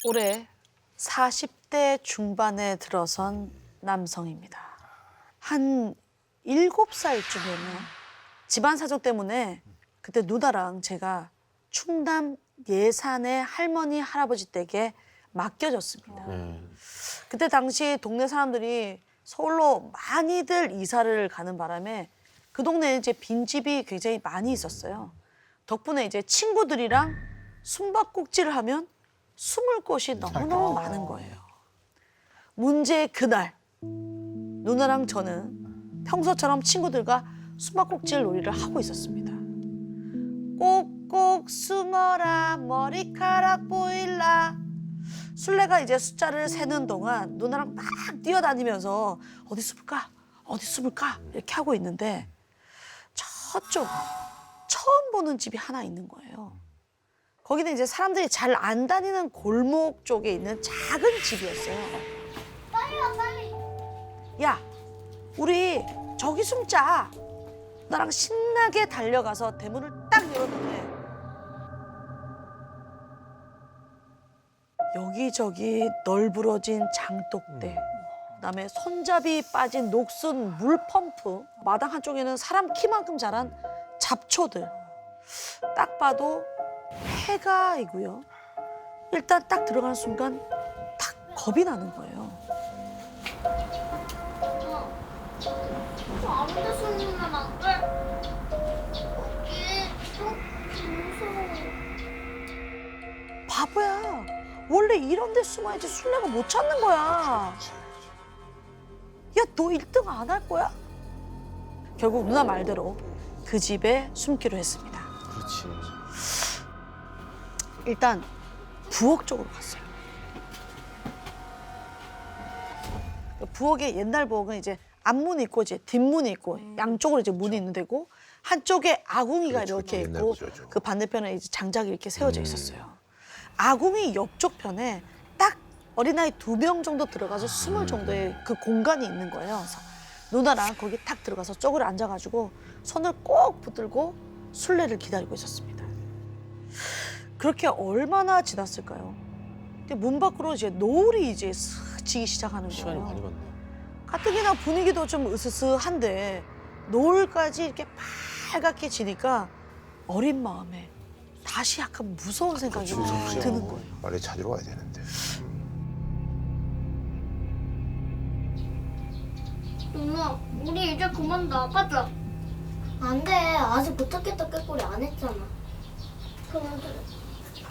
올해 40대 중반에 들어선 남성입니다. 한 7살쯤이었네요. 집안 사정 때문에 그때 누나랑 제가 충남 예산의 할머니, 할아버지 댁에 맡겨졌습니다. 그때 당시 동네 사람들이 서울로 많이들 이사를 가는 바람에 그 동네에 이제 빈집이 굉장히 많이 있었어요. 덕분에 이제 친구들이랑 숨바꼭질을 하면 숨을 곳이 너무너무 많은 거예요. 문제의 그날 누나랑 저는 평소처럼 친구들과 숨바꼭질 놀이를 하고 있었습니다. 꼭꼭 숨어라 머리카락 보일라. 술래가 이제 숫자를 세는 동안 누나랑 막 뛰어다니면서 어디 숨을까? 어디 숨을까? 이렇게 하고 있는데 저쪽 처음 보는 집이 하나 있는 거예요. 거기는 이제 사람들이 잘 안 다니는 골목 쪽에 있는 작은 집이었어요. 빨리 와, 빨리. 야, 우리 저기 숨자. 나랑 신나게 달려가서 대문을 딱 열었는데 여기저기 널브러진 장독대, 그다음에 손잡이 빠진 녹슨 물펌프, 마당 한쪽에는 사람 키만큼 자란 잡초들. 딱 봐도 폐가이고요. 일단 딱 들어가는 순간 딱 겁이 나는 거예요. 저 아무 데서 누면 안 돼? 거기 무서워. 바보야. 원래 이런 데 숨어야지 술래가 못 찾는 거야. 야, 너 1등 안 할 거야? 결국 누나 말대로 그 집에 숨기로 했습니다. 그렇지. 일단 부엌 쪽으로 갔어요. 부엌의 옛날 부엌은 이제 앞문이 있고 이제 뒷문이 있고 양쪽으로 이제 문이 있는 데고 한쪽에 아궁이가 그렇죠. 이렇게 옛날 있고 구조죠. 그 반대편에 이제 장작이 이렇게 세워져 있었어요. 아궁이 옆쪽 편에 딱 어린아이 2명 정도 들어가서 숨을 정도의 그 공간이 있는 거예요. 그래서 누나랑 거기 탁 들어가서 쪼그려 앉아가지고 손을 꼭 붙들고 술래를 기다리고 있었습니다. 그렇게 얼마나 지났을까요? 근데 문 밖으로 이제 노을이 이제 슥 지기 시작하는 시간이 거예요. 많이 갔네. 가뜩이나 분위기도 좀 으스스한데 노을까지 이렇게 빨갛게 지니까 어린 마음에 다시 약간 무서운 생각이 무섭죠. 드는 거예요. 빨리 찾으러 가야 되는데. 누나, 우리 이제 그만 나가자. 안 돼. 아직 못하겠다 깨꼬리 안 했잖아.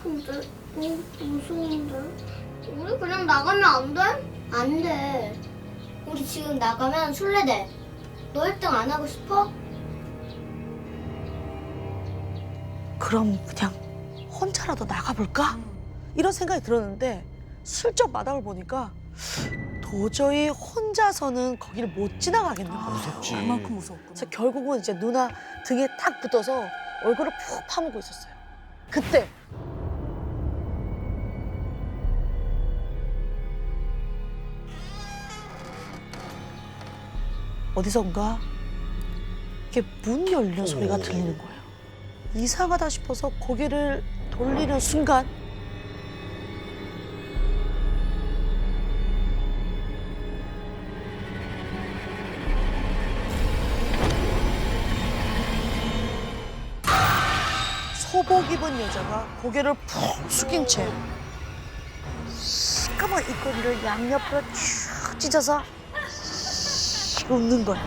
근데 너무 무서운데? 우리 그냥 나가면 안 돼? 안 돼. 우리 지금 나가면 술래돼. 너 1등 안 하고 싶어? 그럼 그냥 혼자라도 나가볼까? 이런 생각이 들었는데 슬쩍 마당을 보니까 도저히 혼자서는 거기를 못 지나가겠는 거예요. 무섭지. 그만큼 무섭구나. 그래서 결국은 이제 누나 등에 탁 붙어서 얼굴을 푹 파묻고 있었어요. 그때 어디선가 이렇게 문 열리는 소리가 들리는 거예요. 이상하다 싶어서 고개를 돌리는 순간 소복 입은 여자가 고개를 푹 숙인 채 시커먼 입꼬리를 양옆으로 쭉 찢어서 웃는 거야.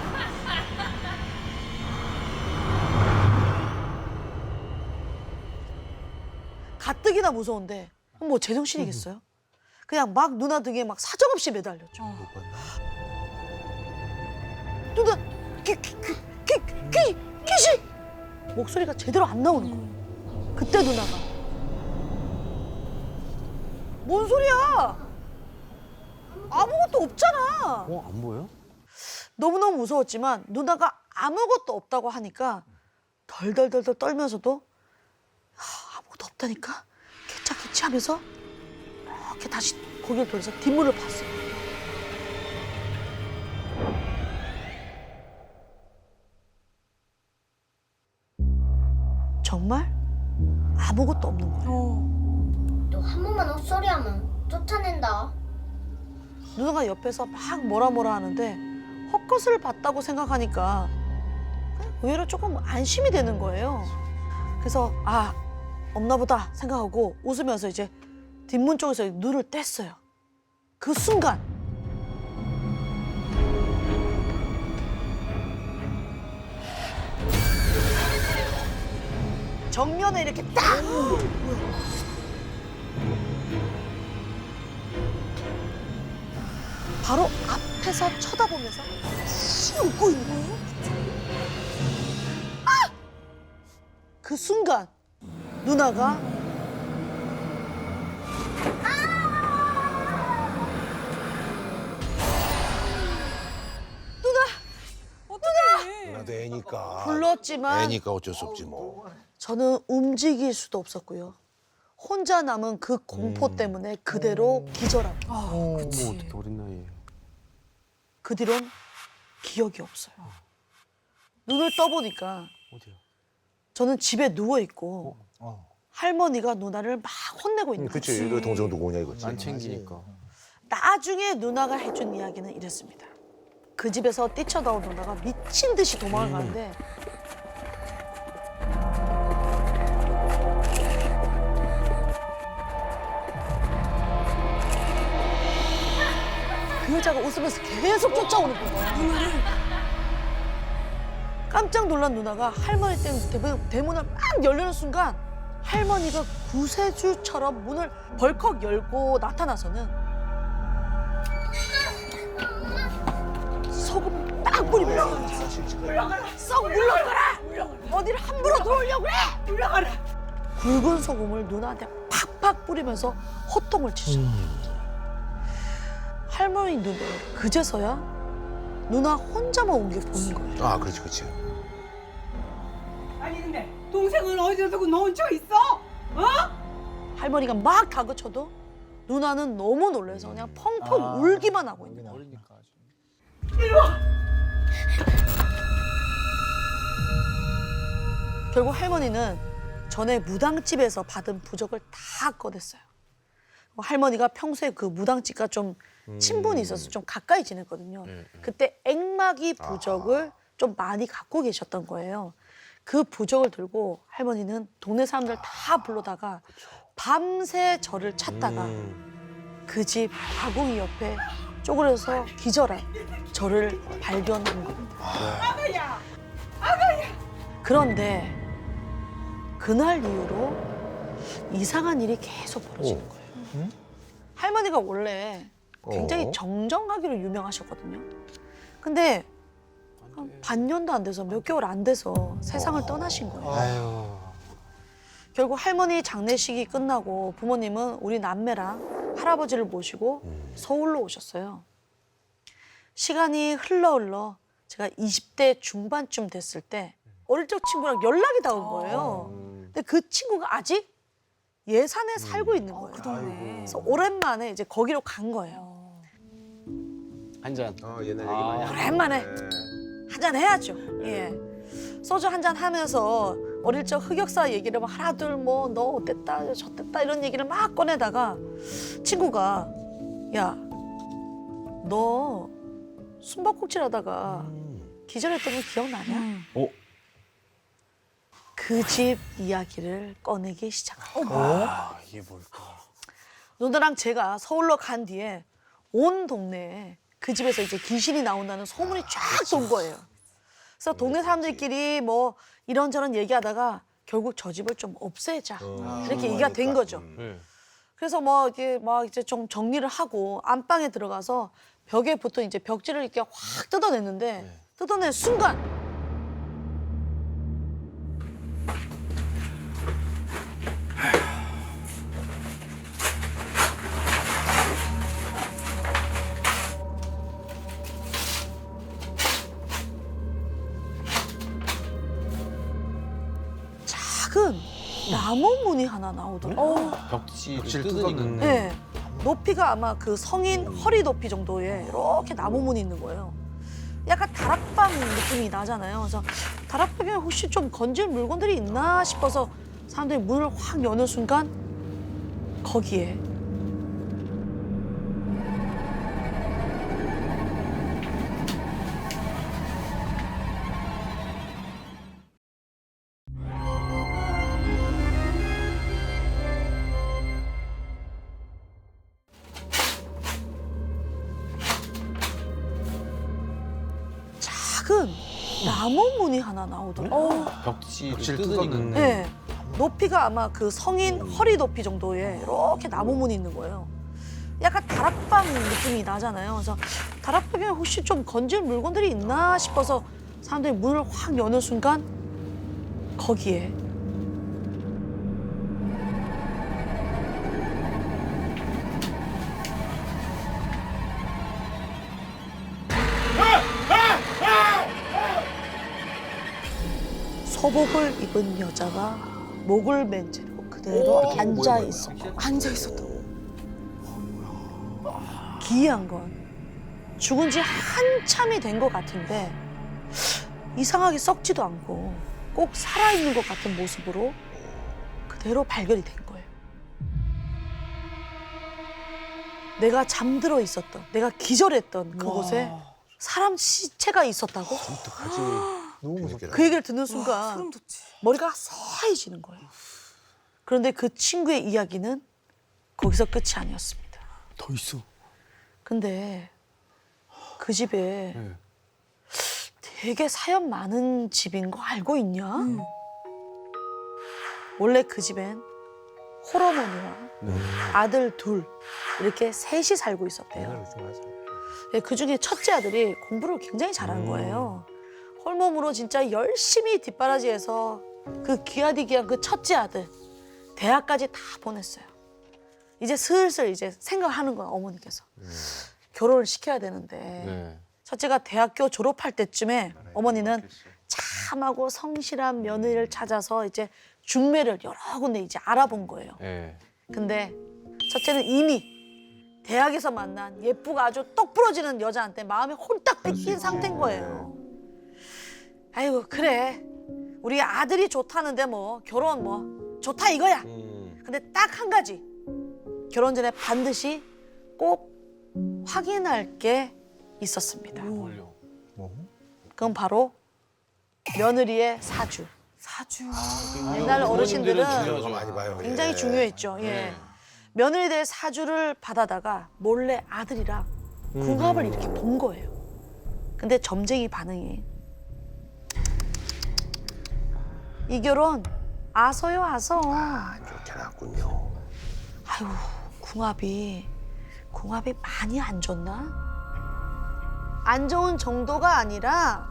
가뜩이나 무서운데 뭐 제정신이겠어요? 그냥 막 누나 등에 막 사정없이 매달렸죠. 못 봤나? 누나 귀신! 목소리가 제대로 안 나오는 거예요. 그때 누나가 뭔 소리야? 아무것도 없잖아. 안 보여? 너무너무 무서웠지만 누나가 아무것도 없다고 하니까 덜덜덜덜 떨면서도 아무것도 없다니까 개짝개치 하면서 이렇게 다시 고개를 돌려서 뒷문을 봤어요. 정말 아무것도 없는 거예요. 너 한 번만 헛소리하면 쫓아낸다. 누나가 옆에서 막 뭐라 하는데 헛것을 봤다고 생각하니까 의외로 조금 안심이 되는 거예요. 그래서 아, 없나 보다 생각하고 웃으면서 이제 뒷문 쪽에서 눈을 뗐어요. 그 순간 정면에 이렇게 딱! 바로 앞에서 쳐다보면서 씩 웃고 있는 거예요. 아! 그 순간 누나가 누나도 애니까. 불렀지만 애니까 어쩔 수 없지 뭐. 저는 움직일 수도 없었고요. 혼자 남은 그 공포 때문에 그대로 기절하고 뭐 어떻게 어린 나이에. 그 뒤론 기억이 없어요. 눈을 떠보니까 어디요? 저는 집에 누워 있고 할머니가 누나를 막 혼내고 있는 거예요. 그치. 너 동생 누구 오냐 이거지. 안 챙기니까. 나중에 누나가 해준 이야기는 이랬습니다. 그 집에서 뛰쳐나온 누나가 미친 듯이 도망을 가는데 그 여자가 웃으면서 계속 쫓아오는 거예요. 누나를. 깜짝 놀란 누나가 할머니 때문에 대문을 막 열려는 순간 할머니가 구세주처럼 문을 벌컥 열고 나타나서는 소금 딱 뿌리면서 썩 물러가라! 어디를 함부로 들어오려고 그래! 물러가라! 굵은 소금을 누나한테 팍팍 뿌리면서 호통을 치죠. 할머니 눈에 그제서야 누나 혼자만 온 게 보인 거예요. 아, 그렇지, 그렇지. 아니 근데 동생은 어디다 두고 너 혼자 있어? 어? 할머니가 막 다그쳐도 누나는 너무 놀라서 그냥 펑펑 울기만 하고 있는 거예요. 어리니까 아직. 이리 와. 결국 할머니는 전에 무당집에서 받은 부적을 다 꺼냈어요. 할머니가 평소에 그 무당집과 좀 친분이 있어서 좀 가까이 지냈거든요. 그때 액마기 부적을 좀 많이 갖고 계셨던 거예요. 그 부적을 들고 할머니는 동네 사람들 다 불러다가 밤새 저를 찾다가 그 집 아궁이 옆에 쪼그려서 기절한 저를 발견한 겁니다. 아가야. 그런데 그날 이후로 이상한 일이 계속 벌어지는 거예요. 할머니가 원래 굉장히 정정하기로 유명하셨거든요. 근데 한 반년도 안 돼서 몇 개월 안 돼서 세상을 떠나신 거예요. 아유. 결국 할머니 장례식이 끝나고 부모님은 우리 남매랑 할아버지를 모시고 서울로 오셨어요. 시간이 흘러 제가 20대 중반쯤 됐을 때 어릴 적 친구랑 연락이 닿은 거예요. 근데 그 친구가 아직 예산에 살고 있는 거예요. 그래서 오랜만에 이제 거기로 간 거예요. 한 잔. 옛날 아. 얘기 오랜만에 한잔 해야죠. 예. 소주 한잔 하면서 어릴 적 흑역사 얘기를 막 하나 둘 뭐 너 어땠다 저땠다 이런 얘기를 막 꺼내다가 친구가 야 너 숨바꼭질 하다가 기절했던 거 기억나냐? 어? 그 집 이야기를 꺼내기 시작한 거예요. 아, 이게 뭘까? 누나랑 제가 서울로 간 뒤에 온 동네에 그 집에서 이제 귀신이 나온다는 소문이 쫙 돈 거예요. 그래서 동네 사람들끼리 뭐 이런저런 얘기하다가 결국 저 집을 좀 없애자 이렇게 얘기가 된 거죠. 네. 그래서 뭐 이게 막 이제 좀 정리를 하고 안방에 들어가서 벽에 붙은 이제 벽지를 이렇게 확 뜯어냈는데 뜯어낸 순간 작은 나무 문이 하나 나오더라고요. 벽지를 벽지를 뜯어내는. 네. 높이가 아마 그 성인 허리 높이 정도의 이렇게 나무 문이 있는 거예요. 약간 다락방 느낌이 나잖아요. 그래서 다락방에 혹시 좀 건질 물건들이 있나 싶어서 사람들이 문을 확 여는 순간 거기에 나무 문이 하나 나오더라고요. 벽지를 벽지를 뜯으니까. 뜯었네. 네. 높이가 아마 그 성인 허리 높이 정도의 이렇게 나무 문이 있는 거예요. 약간 다락방 느낌이 나잖아요. 그래서 다락방에 혹시 좀 건질 물건들이 있나 싶어서 사람들이 문을 확 여는 순간 거기에 소복을 입은 여자가 목을 맨 채로 그대로 앉아 있었다고. 기이한 건 죽은 지 한참이 된 것 같은데 이상하게 썩지도 않고 꼭 살아있는 것 같은 모습으로 그대로 발견이 된 거예요. 내가 잠들어 있었던, 내가 기절했던 그곳에 사람 시체가 있었다고? 어떡하지? 너무 무섭다. 그 얘기를 듣는 순간 소름 돋지. 머리가 새하얘지는 거예요. 그런데 그 친구의 이야기는 거기서 끝이 아니었습니다. 더 있어. 근데 그 집에 네. 되게 사연 많은 집인 거 알고 있냐? 원래 그 집엔 홀어머니와 네. 아들 둘 이렇게 셋이 살고 있었대요. 그 중에 첫째 아들이 공부를 굉장히 잘하는 거예요. 홀몸으로 진짜 열심히 뒷바라지해서 그 귀하디귀한 그 첫째 아들 대학까지 다 보냈어요. 이제 슬슬 이제 생각하는 거야 어머니께서. 결혼을 시켜야 되는데 네. 첫째가 대학교 졸업할 때쯤에 어머니는 참하고 성실한 며느리를 찾아서 이제 중매를 여러 군데 이제 알아본 거예요. 네. 근데 첫째는 이미 대학에서 만난 예쁘고 아주 똑 부러지는 여자한테 마음이 홀딱 뺏긴 상태인 거예요. 아이고 그래 우리 아들이 좋다는데 뭐 결혼 뭐 좋다 이거야. 근데 딱 한 가지 결혼 전에 반드시 꼭 확인할 게 있었습니다. 뭘요? 그건 바로 며느리의 사주. 사주. 옛날 어르신들은 중요한 많이 봐요. 굉장히 예. 중요했죠. 예. 며느리에 대해 사주를 받아다가 몰래 아들이랑 궁합을 이렇게 본 거예요. 근데 점쟁이 반응이 이 결혼 아서요 아서. 안 좋게 났군요. 아유 궁합이 많이 안 좋나? 안 좋은 정도가 아니라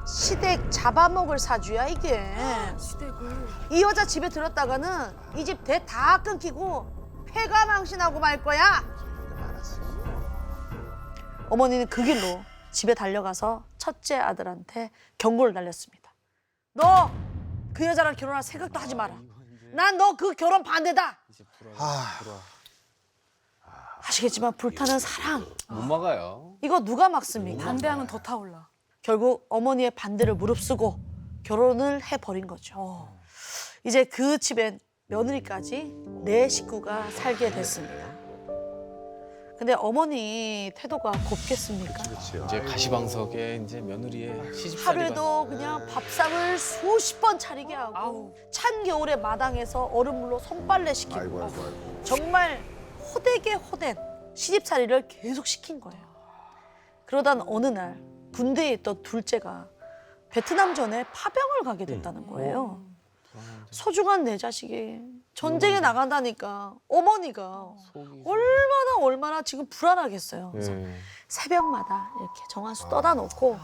시댁 잡아먹을 사주야 이게. 시댁을. 이 여자 집에 들었다가는 이 집 대 다 끊기고 폐가 망신하고 말 거야. 어머니는 그 길로 집에 달려가서 첫째 아들한테 경고를 날렸습니다. 너 그 여자랑 결혼할 생각도 하지 마라. 난 너 그 결혼 반대다. 이제 불안. 아시겠지만 불타는 사랑 못 막아요. 이거 누가 막습니까? 반대하면 더 타올라. 결국 어머니의 반대를 무릅쓰고 결혼을 해버린 거죠. 이제 그 집엔 며느리까지 네 식구가 살게 됐습니다. 근데 어머니 태도가 곱겠습니까? 이제 가시방석에 이제 며느리의 시집살이가. 하루에도 그냥 밥상을 수십 번 차리게 하고 아우. 찬 겨울에 마당에서 얼음물로 손빨래 시키고 아이고 아이고 아이고. 정말 호되게 호된 시집살이를 계속 시킨 거예요. 그러던 어느 날 군대에 있던 둘째가 베트남전에 파병을 가게 됐다는 거예요. 소중한 내 자식이 전쟁에 나간다니까 어머니가 속이. 얼마나 지금 불안하겠어요. 그래서 네. 새벽마다 이렇게 정한수 떠다 놓고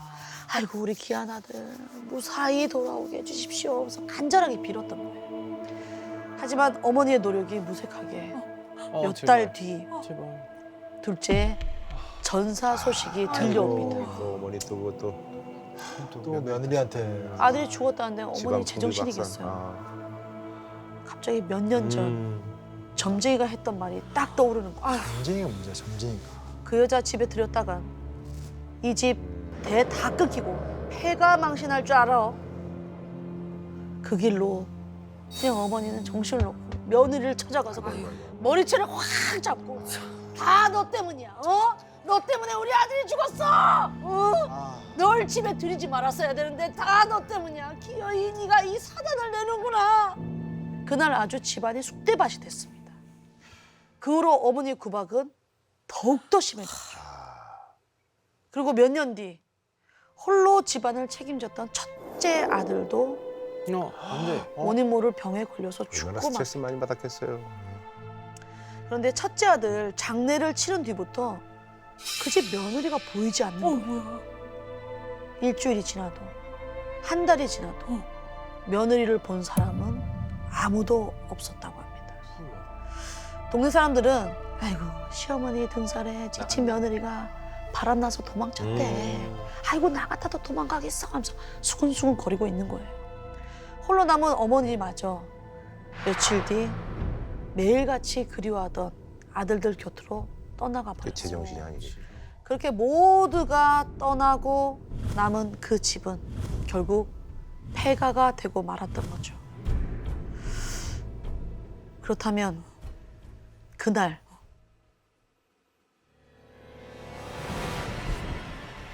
아이고 우리 귀한 아들 무사히 돌아오게 해주십시오. 그래서 간절하게 빌었던 거예요. 하지만 어머니의 노력이 무색하게 몇 달 제발. 뒤 제발. 둘째 전사 소식이 들려옵니다. 또 어머니 또 그것도 또 며느리한테 아들이 죽었다는데 집안 어머니 제정신이겠어요. 갑자기 몇 년 전 점쟁이가 했던 말이 딱 떠오르는 거예요. 점쟁이가 문제야, 점쟁이가. 그 여자 집에 들였다간 이 집 대 다 끊기고 폐가 망신할 줄 알아. 그 길로 그냥 어머니는 정신을 놓고 며느리를 찾아가서 머리채를 확 잡고 다 너 때문이야. 어? 너 때문에 우리 아들이 죽었어. 어? 널 집에 들이지 말았어야 되는데 다 너 때문이야. 기어이 네가 이 사단을 내는구나. 그날 아주 집안이 쑥대밭이 됐습니다. 그 후로 어머니의 구박은 더욱더 심해졌죠. 그리고 몇 년 뒤 홀로 집안을 책임졌던 첫째 아들도 안 돼. 원인 모를 병에 걸려서 얼마나 죽고 말. 스트레스 많이 받았겠어요. 그런데 첫째 아들 장례를 치른 뒤부터 그 집 며느리가 보이지 않는 거예요. 뭐야? 일주일이 지나도 한 달이 지나도 며느리를 본 사람은 아무도 없었다고 합니다. 동네 사람들은 아이고 시어머니 등살에 지친 며느리가 바람나서 도망쳤대. 아이고 나 같아도 도망가겠어 하면서 수근수근 거리고 있는 거예요. 홀로 남은 어머니마저 며칠 뒤 매일같이 그리워하던 아들들 곁으로 떠나가 그 제정신이 버렸어요. 아니지. 그렇게 모두가 떠나고 남은 그 집은 결국 폐가가 되고 말았던 거죠. 그렇다면 그날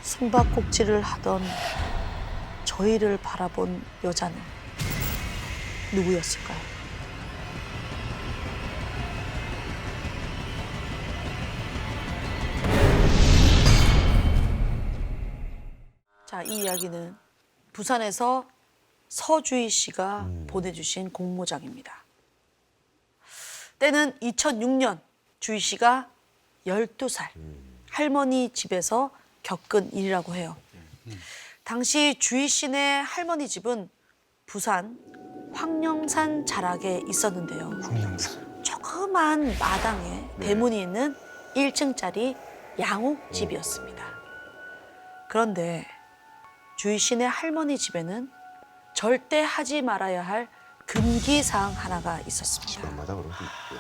숨바꼭질을 하던 저희를 바라본 여자는 누구였을까요? 자, 이 이야기는 부산에서 서주희 씨가 보내주신 공모장입니다. 때는 2006년 주희 씨가 12살 할머니 집에서 겪은 일이라고 해요. 당시 주희 씨네 할머니 집은 부산 황령산 자락에 있었는데요. 조그만 마당에 대문이 있는 1층짜리 양옥집이었습니다. 그런데 주희 씨네 할머니 집에는 절대 하지 말아야 할 금기사항 하나가 있었습니다. 집마다 그런 게 있고.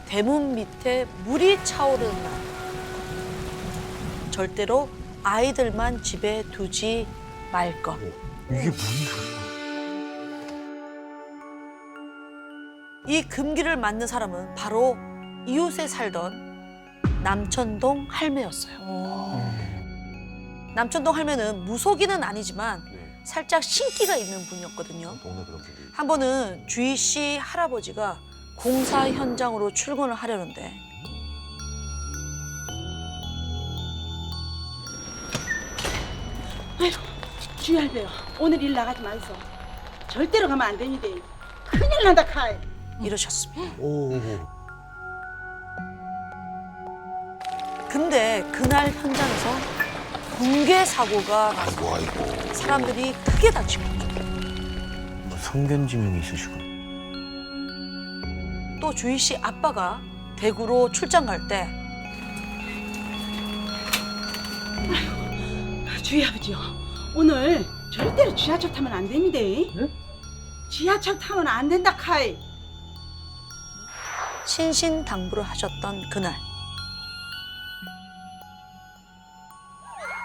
대문 밑에 물이 차오르는 날 절대로 아이들만 집에 두지 말 것. 이게 무슨 소리야? 이 금기를 만든 사람은 바로 이웃에 살던 남천동 할매였어요. 남천동 할매는 무속인은 아니지만 살짝 신기가 있는 분이었거든요. 동네 그런 분들이. 한 번은 주희 씨 할아버지가 공사 현장으로 출근을 하려는데 주희 할배야, 오늘 일 나가지 마이소. 절대로 가면 안 됩니다. 큰일 난다 카이. 이러셨습니다. 오. 근데 그날 현장에서 붕괴 사고가 나서 아이고. 사람들이 크게 다치고 성견지명이 있으시고. 또 주희 씨 아빠가 대구로 출장 갈 때 주희 아버지요, 오늘 절대로 지하철 타면 안 됩니다. 지하철 타면 안 된다 카이. 신신당부를 하셨던 그날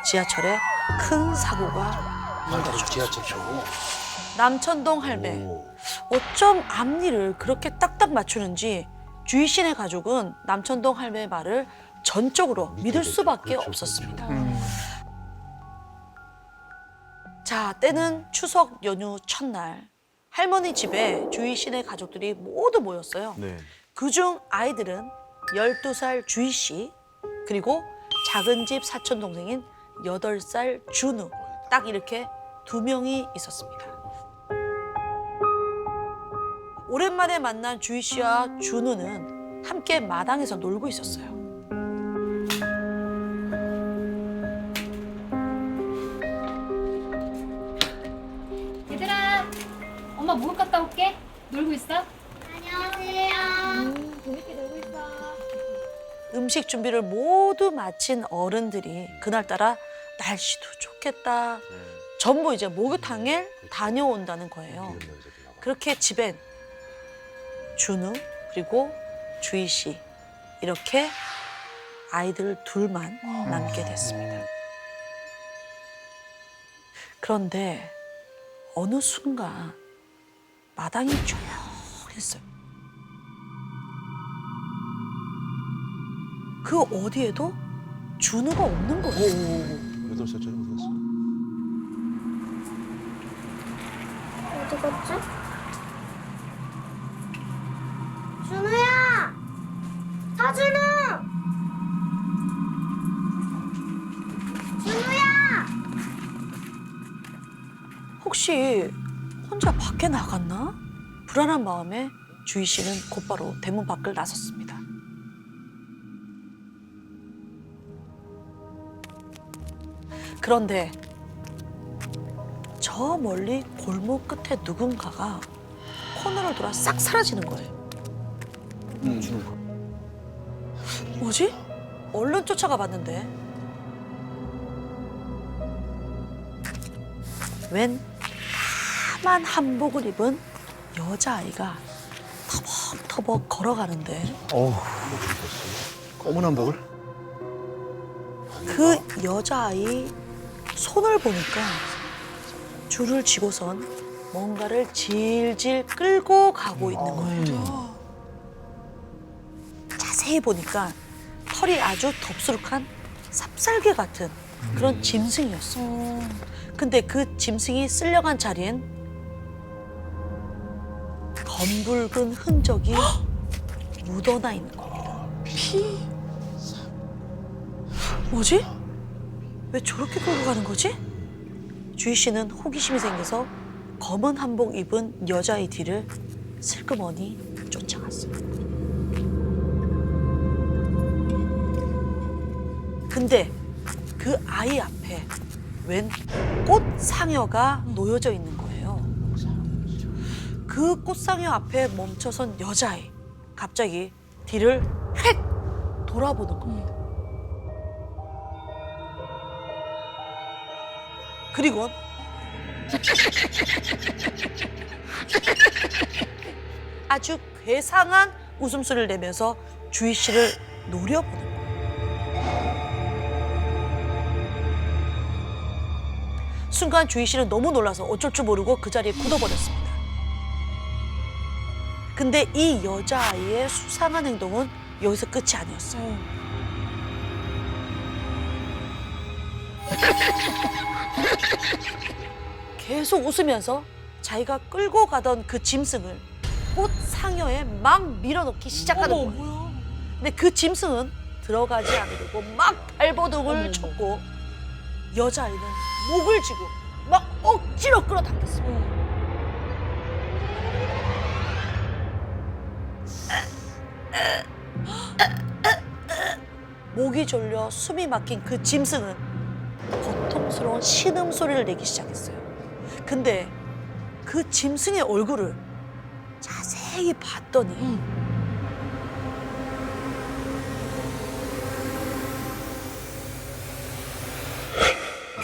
지하철에 큰 사고가 지하철 타고. 남천동 할매 어쩜 앞니를 그렇게 딱딱 맞추는지 주희 씨네 가족은 남천동 할매의 말을 전적으로 믿을 수밖에 없었습니다. 자, 때는 추석 연휴 첫날 할머니 집에 주희 씨네 가족들이 모두 모였어요. 네. 그중 아이들은 12살 주희 씨 그리고 작은 집 사촌 동생인 8살 준우 딱 이렇게 2명이 있었습니다. 오랜만에 만난 주희 씨와 준우는 함께 마당에서 놀고 있었어요. 얘들아, 엄마 목욕 갔다 올게. 놀고 있어? 안녕하세요. 재밌게 놀고 있어. 음식 준비를 모두 마친 어른들이 그날따라 날씨도 좋겠다. 전부 이제 목욕탕에 다녀온다는 거예요. 그렇게 집엔 준우 그리고 주희 씨 이렇게 아이들 둘만 남게 됐습니다. 그런데 어느 순간 마당이 조용했어요. 그 어디에도 준우가 없는 거예요. 8살짜리 어디 갔어? 어디 갔지? 준우야! 사준우! 밖에 나갔나? 불안한 마음에 주희 씨는 곧바로 대문 밖을 나섰습니다. 그런데 저 멀리 골목 끝에 누군가가 코너를 돌아 싹 사라지는 거예요. 뭐지? 얼른 쫓아가 봤는데 웬 까만 한복을 입은 여자아이가 터벅터벅 걸어가는데 검은 한복을? 그 여자아이 손을 보니까 줄을 쥐고선 뭔가를 질질 끌고 가고 있는 거예요. 자세히 보니까 털이 아주 덥수룩한 삽살개 같은 그런 짐승이었어요. 근데 그 짐승이 쓸려간 자리엔 검붉은 흔적이 묻어나 있는 겁니다. 피? 뭐지? 왜 저렇게 끌고 가는 거지? 주희 씨는 호기심이 생겨서 검은 한복 입은 여자의 뒤를 슬그머니 쫓아갔어요. 근데 그 아이 앞에 웬 꽃상여가 놓여져 있는 거예요. 그 꽃상여 앞에 멈춰선 여자아이 갑자기 뒤를 획 돌아보는 겁니다. 그리고 아주 괴상한 웃음소리를 내면서 주희 씨를 노려보는 거예요. 순간 주희 씨는 너무 놀라서 어쩔 줄 모르고 그 자리에 굳어버렸습니다. 근데 이 여자아이의 수상한 행동은 여기서 끝이 아니었어요. 계속 웃으면서 자기가 끌고 가던 그 짐승을 꽃 상여에 막 밀어넣기 시작하는 거예요. 근데 그 짐승은 들어가지 않으려고 막 발버둥을 쳤고 여자아이는 목을 쥐고 막 억지로 끌어당겼습니다. 목이 졸려 숨이 막힌 그 짐승은 고통스러운 신음소리를 내기 시작했어요. 근데 그 짐승의 얼굴을 자세히 봤더니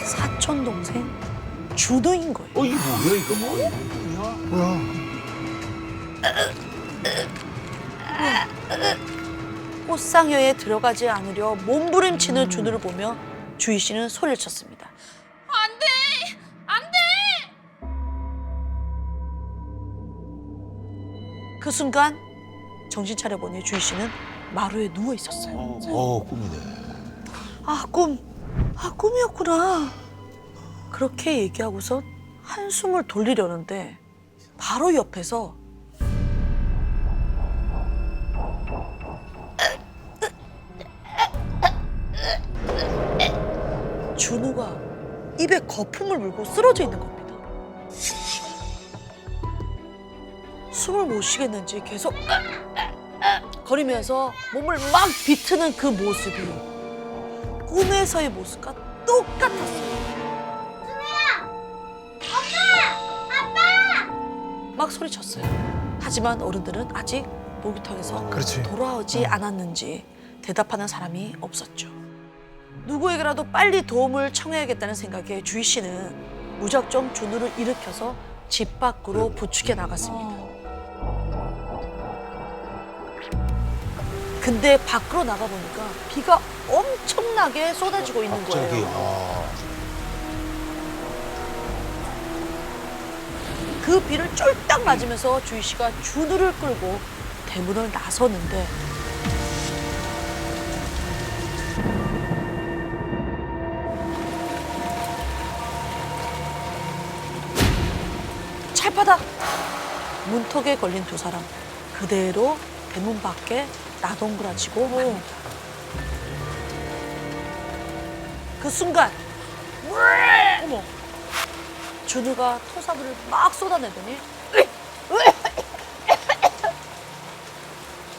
사촌 동생 준우인 거예요. 이게 뭐야 이거? 뭐야? 꽃상여에 들어가지 않으려 몸부림치는 준우를 보며 주희 씨는 소리를 쳤습니다. 안 돼! 안 돼! 그 순간 정신 차려보니 주희 씨는 마루에 누워 있었어요. 꿈이네. 꿈이었구나. 그렇게 얘기하고선 한숨을 돌리려는데 바로 옆에서 준우가 입에 거품을 물고 쓰러져 있는 겁니다. 숨을 못 쉬겠는지 계속 거리면서 몸을 막 비트는 그 모습이 꿈에서의 모습과 똑같았어요. 막 소리쳤어요. 하지만 어른들은 아직 모기통에서 그렇지. 돌아오지 않았는지 대답하는 사람이 없었죠. 누구에게라도 빨리 도움을 청해야겠다는 생각에 주희 씨는 무작정 준우를 일으켜서 집 밖으로 부축해 나갔습니다. 근데 밖으로 나가보니까 비가 엄청나게 쏟아지고 있는 갑자기. 거예요. 그 비를 쫄딱 맞으면서 주희 씨가 준우를 끌고 대문을 나서는데 찰바닥! 문턱에 걸린 두 사람 그대로 대문 밖에 나동그라지고 맙니다. 그 순간 어머! 준우가 토사물을 막 쏟아내더니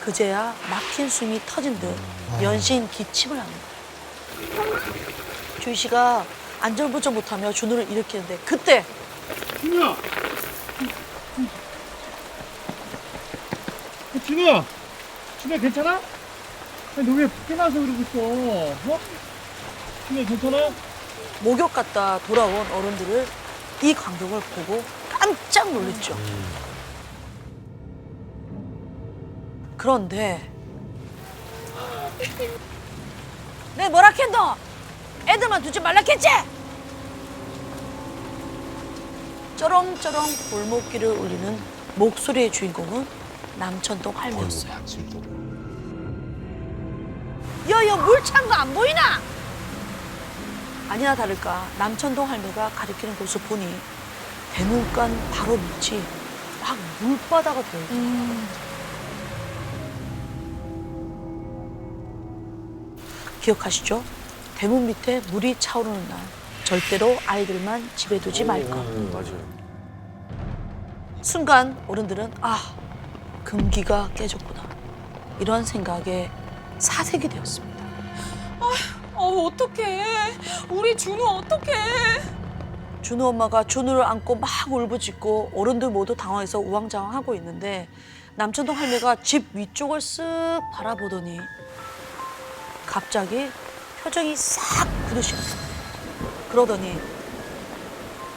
그제야 막힌 숨이 터진 듯 연신 기침을 하는 거예요. 주희 씨가 안절부절 못하며 준우를 일으키는데 그때 준우야! 준우야! 준우야 괜찮아? 너 왜 밖에 나서 그러고 있어? 어? 준우야 괜찮아? 목욕 갔다 돌아온 어른들을 이 광경을 보고 깜짝 놀랐죠. 그런데 내 뭐라 했노? 애들만 두지 말라 했지? 쩌렁쩌렁 골목길을 울리는 목소리의 주인공은 남천동 할매였어요. 여여 물 찬 거 안 보이나? 아니나 다를까 남천동 할매가 가리키는 곳을 보니 대문간 바로 밑이 막 물바다가 되어있더라고요. 기억하시죠? 대문 밑에 물이 차오르는 날 절대로 아이들만 집에 두지 말 것. 맞아요. 순간 어른들은 아 금기가 깨졌구나 이런 생각에 사색이 되었습니다. 어떡해. 우리 준우 어떡해. 준우 엄마가 준우를 안고 막 울부짖고 어른들 모두 당황해서 우왕좌왕하고 있는데 남천동 할매가 집 위쪽을 쓱 바라보더니 갑자기 표정이 싹 굳으시었어요. 그러더니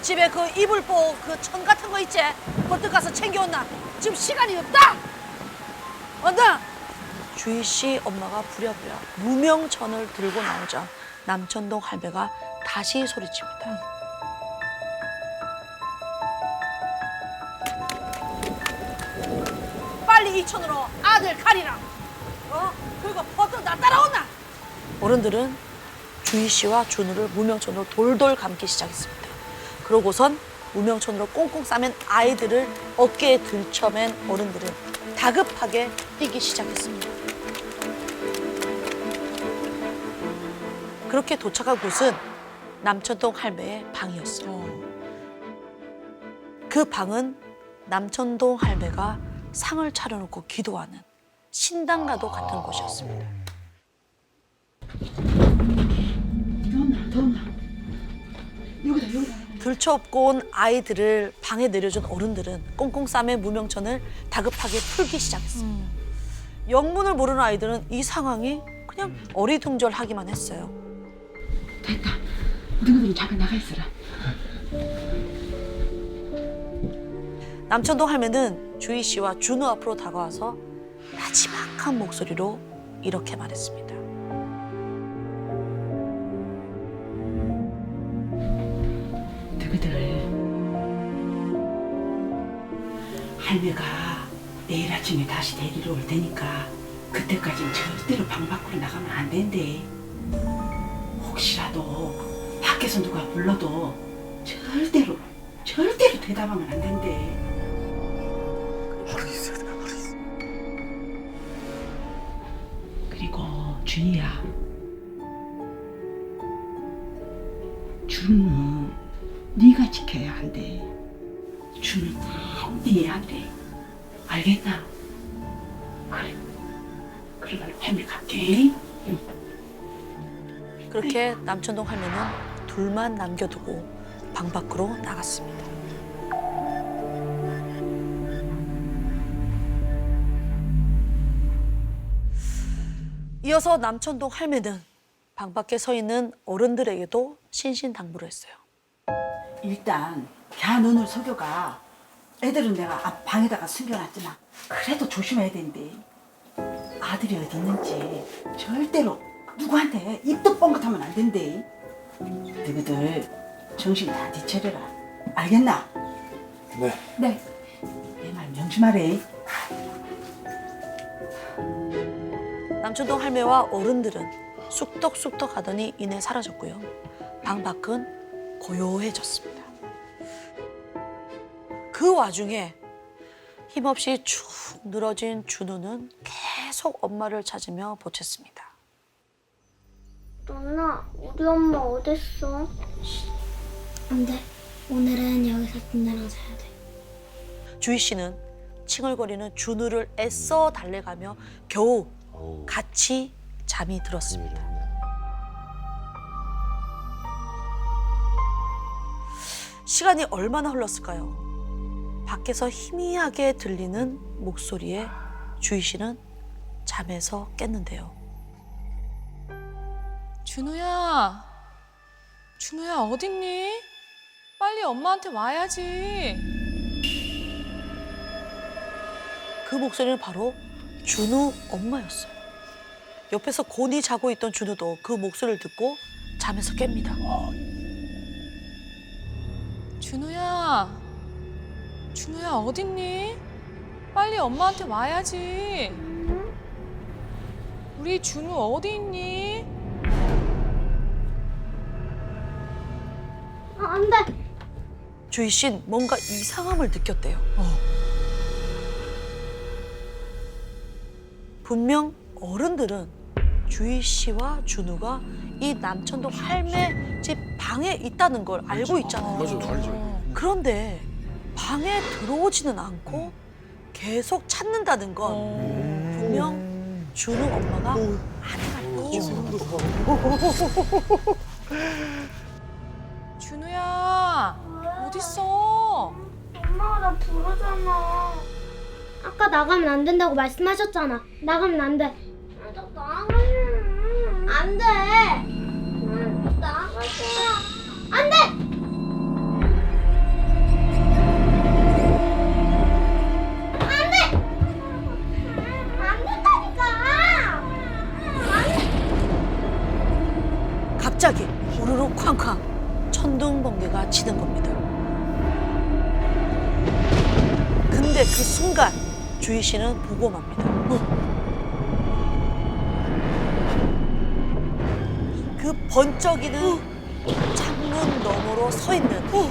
집에 그 이불보 그 천 같은 거 있지? 버뜩 가서 챙겨온나? 지금 시간이 없다! 언다! 주희 씨 엄마가 부랴부랴 무명천을 들고 나오자 남천동 할매가 다시 소리칩니다. 빨리 이 천으로 아들 가리라. 그리고 버뜩 나 따라온나? 어른들은 주희 씨와 준우를 무명천으로 돌돌 감기 시작했습니다. 그러고선 무명천으로 꽁꽁 싸맨 아이들을 어깨에 들쳐맨 어른들은 다급하게 뛰기 시작했습니다. 그렇게 도착한 곳은 남천동 할매의 방이었어요. 그 방은 남천동 할매가 상을 차려놓고 기도하는 신당과도 같은 곳이었습니다. 더운나. 여기다. 들쳐업고 온 아이들을 방에 내려준 어른들은 꽁꽁 싸맨 무명천을 다급하게 풀기 시작했습니다. 영문을 모르는 아이들은 이 상황이 그냥 어리둥절하기만 했어요. 됐다. 너희들은 잠깐 나가 있어라. 남천동 할매는 주희 씨와 준우 앞으로 다가와서 나지막한 목소리로 이렇게 말했습니다. 너희들 할매가 내일 아침에 다시 데리러 올 테니까 그때까지는 절대로 방 밖으로 나가면 안 된대. 혹시라도 밖에서 누가 불러도 절대로 대답하면 안 된대. 그리고 주희야, 준우 네가 지켜야 한대. 준우 꼭 이해한대. 알겠나? 그래. 그러면 할매 갈게. 그렇게 남천동 할매는 둘만 남겨두고 방 밖으로 나갔습니다. 이어서 남천동 할매는 방 밖에 서 있는 어른들에게도 신신당부를 했어요. 일단 걔 눈을 속여가. 애들은 내가 앞 방에다가 숨겨놨지만 그래도 조심해야 된대. 아들이 어디 있는지 절대로 누구한테 입도 뻥긋하면 안 된대. 너희들 정신 다 뒤차려라. 알겠나? 네. 네. 내 말 명심하래. 남천동 할매와 어른들은 쑥덕쑥덕 하더니 이내 사라졌고요. 방 밖은 고요해졌습니다. 그 와중에 힘없이 축 늘어진 준우는 계속 엄마를 찾으며 보챘습니다. 누나, 우리 엄마 어딨어? 안 돼. 오늘은 여기서 누나랑 자야 돼. 주희 씨는 칭얼거리는 준우를 애써 달래가며 겨우 어우, 같이 잠이 들었습니다. 시간이 얼마나 흘렀을까요? 밖에서 희미하게 들리는 목소리에 주희 씨는 잠에서 깼는데요. 준우야, 준우야 어딨니? 빨리 엄마한테 와야지. 그 목소리는 바로 준우 엄마였어요. 옆에서 곤히 자고 있던 준우도 그 목소리를 듣고 잠에서 깹니다. 준우야, 준우야 어딨니? 빨리 엄마한테 와야지. 우리 준우 어디 있니? 안 돼. 주희 씨는 뭔가 이상함을 느꼈대요. 분명 어른들은 주희 씨와 준우가 이 남천동 할매 집 방에 있다는 걸 알고 있잖아요. 맞아요, 알죠. 그런데 방에 들어오지는 않고 계속 찾는다는 건 분명 준우 엄마가 아니라는 거죠. 준우야, 어딨어? 엄마가 나 부르잖아. 아까 나가면 안 된다고 말씀하셨잖아. 나가면 안 돼. 나 나가면 안 돼. 나가서 안 돼. 안 돼. 안 된다니까. 갑자기 우르르 쾅쾅 천둥 번개가 치는 겁니다. 근데 그 순간 주희 씨는 보고 맙니다. 그 번쩍이는 창문 너머로 서 있는 검은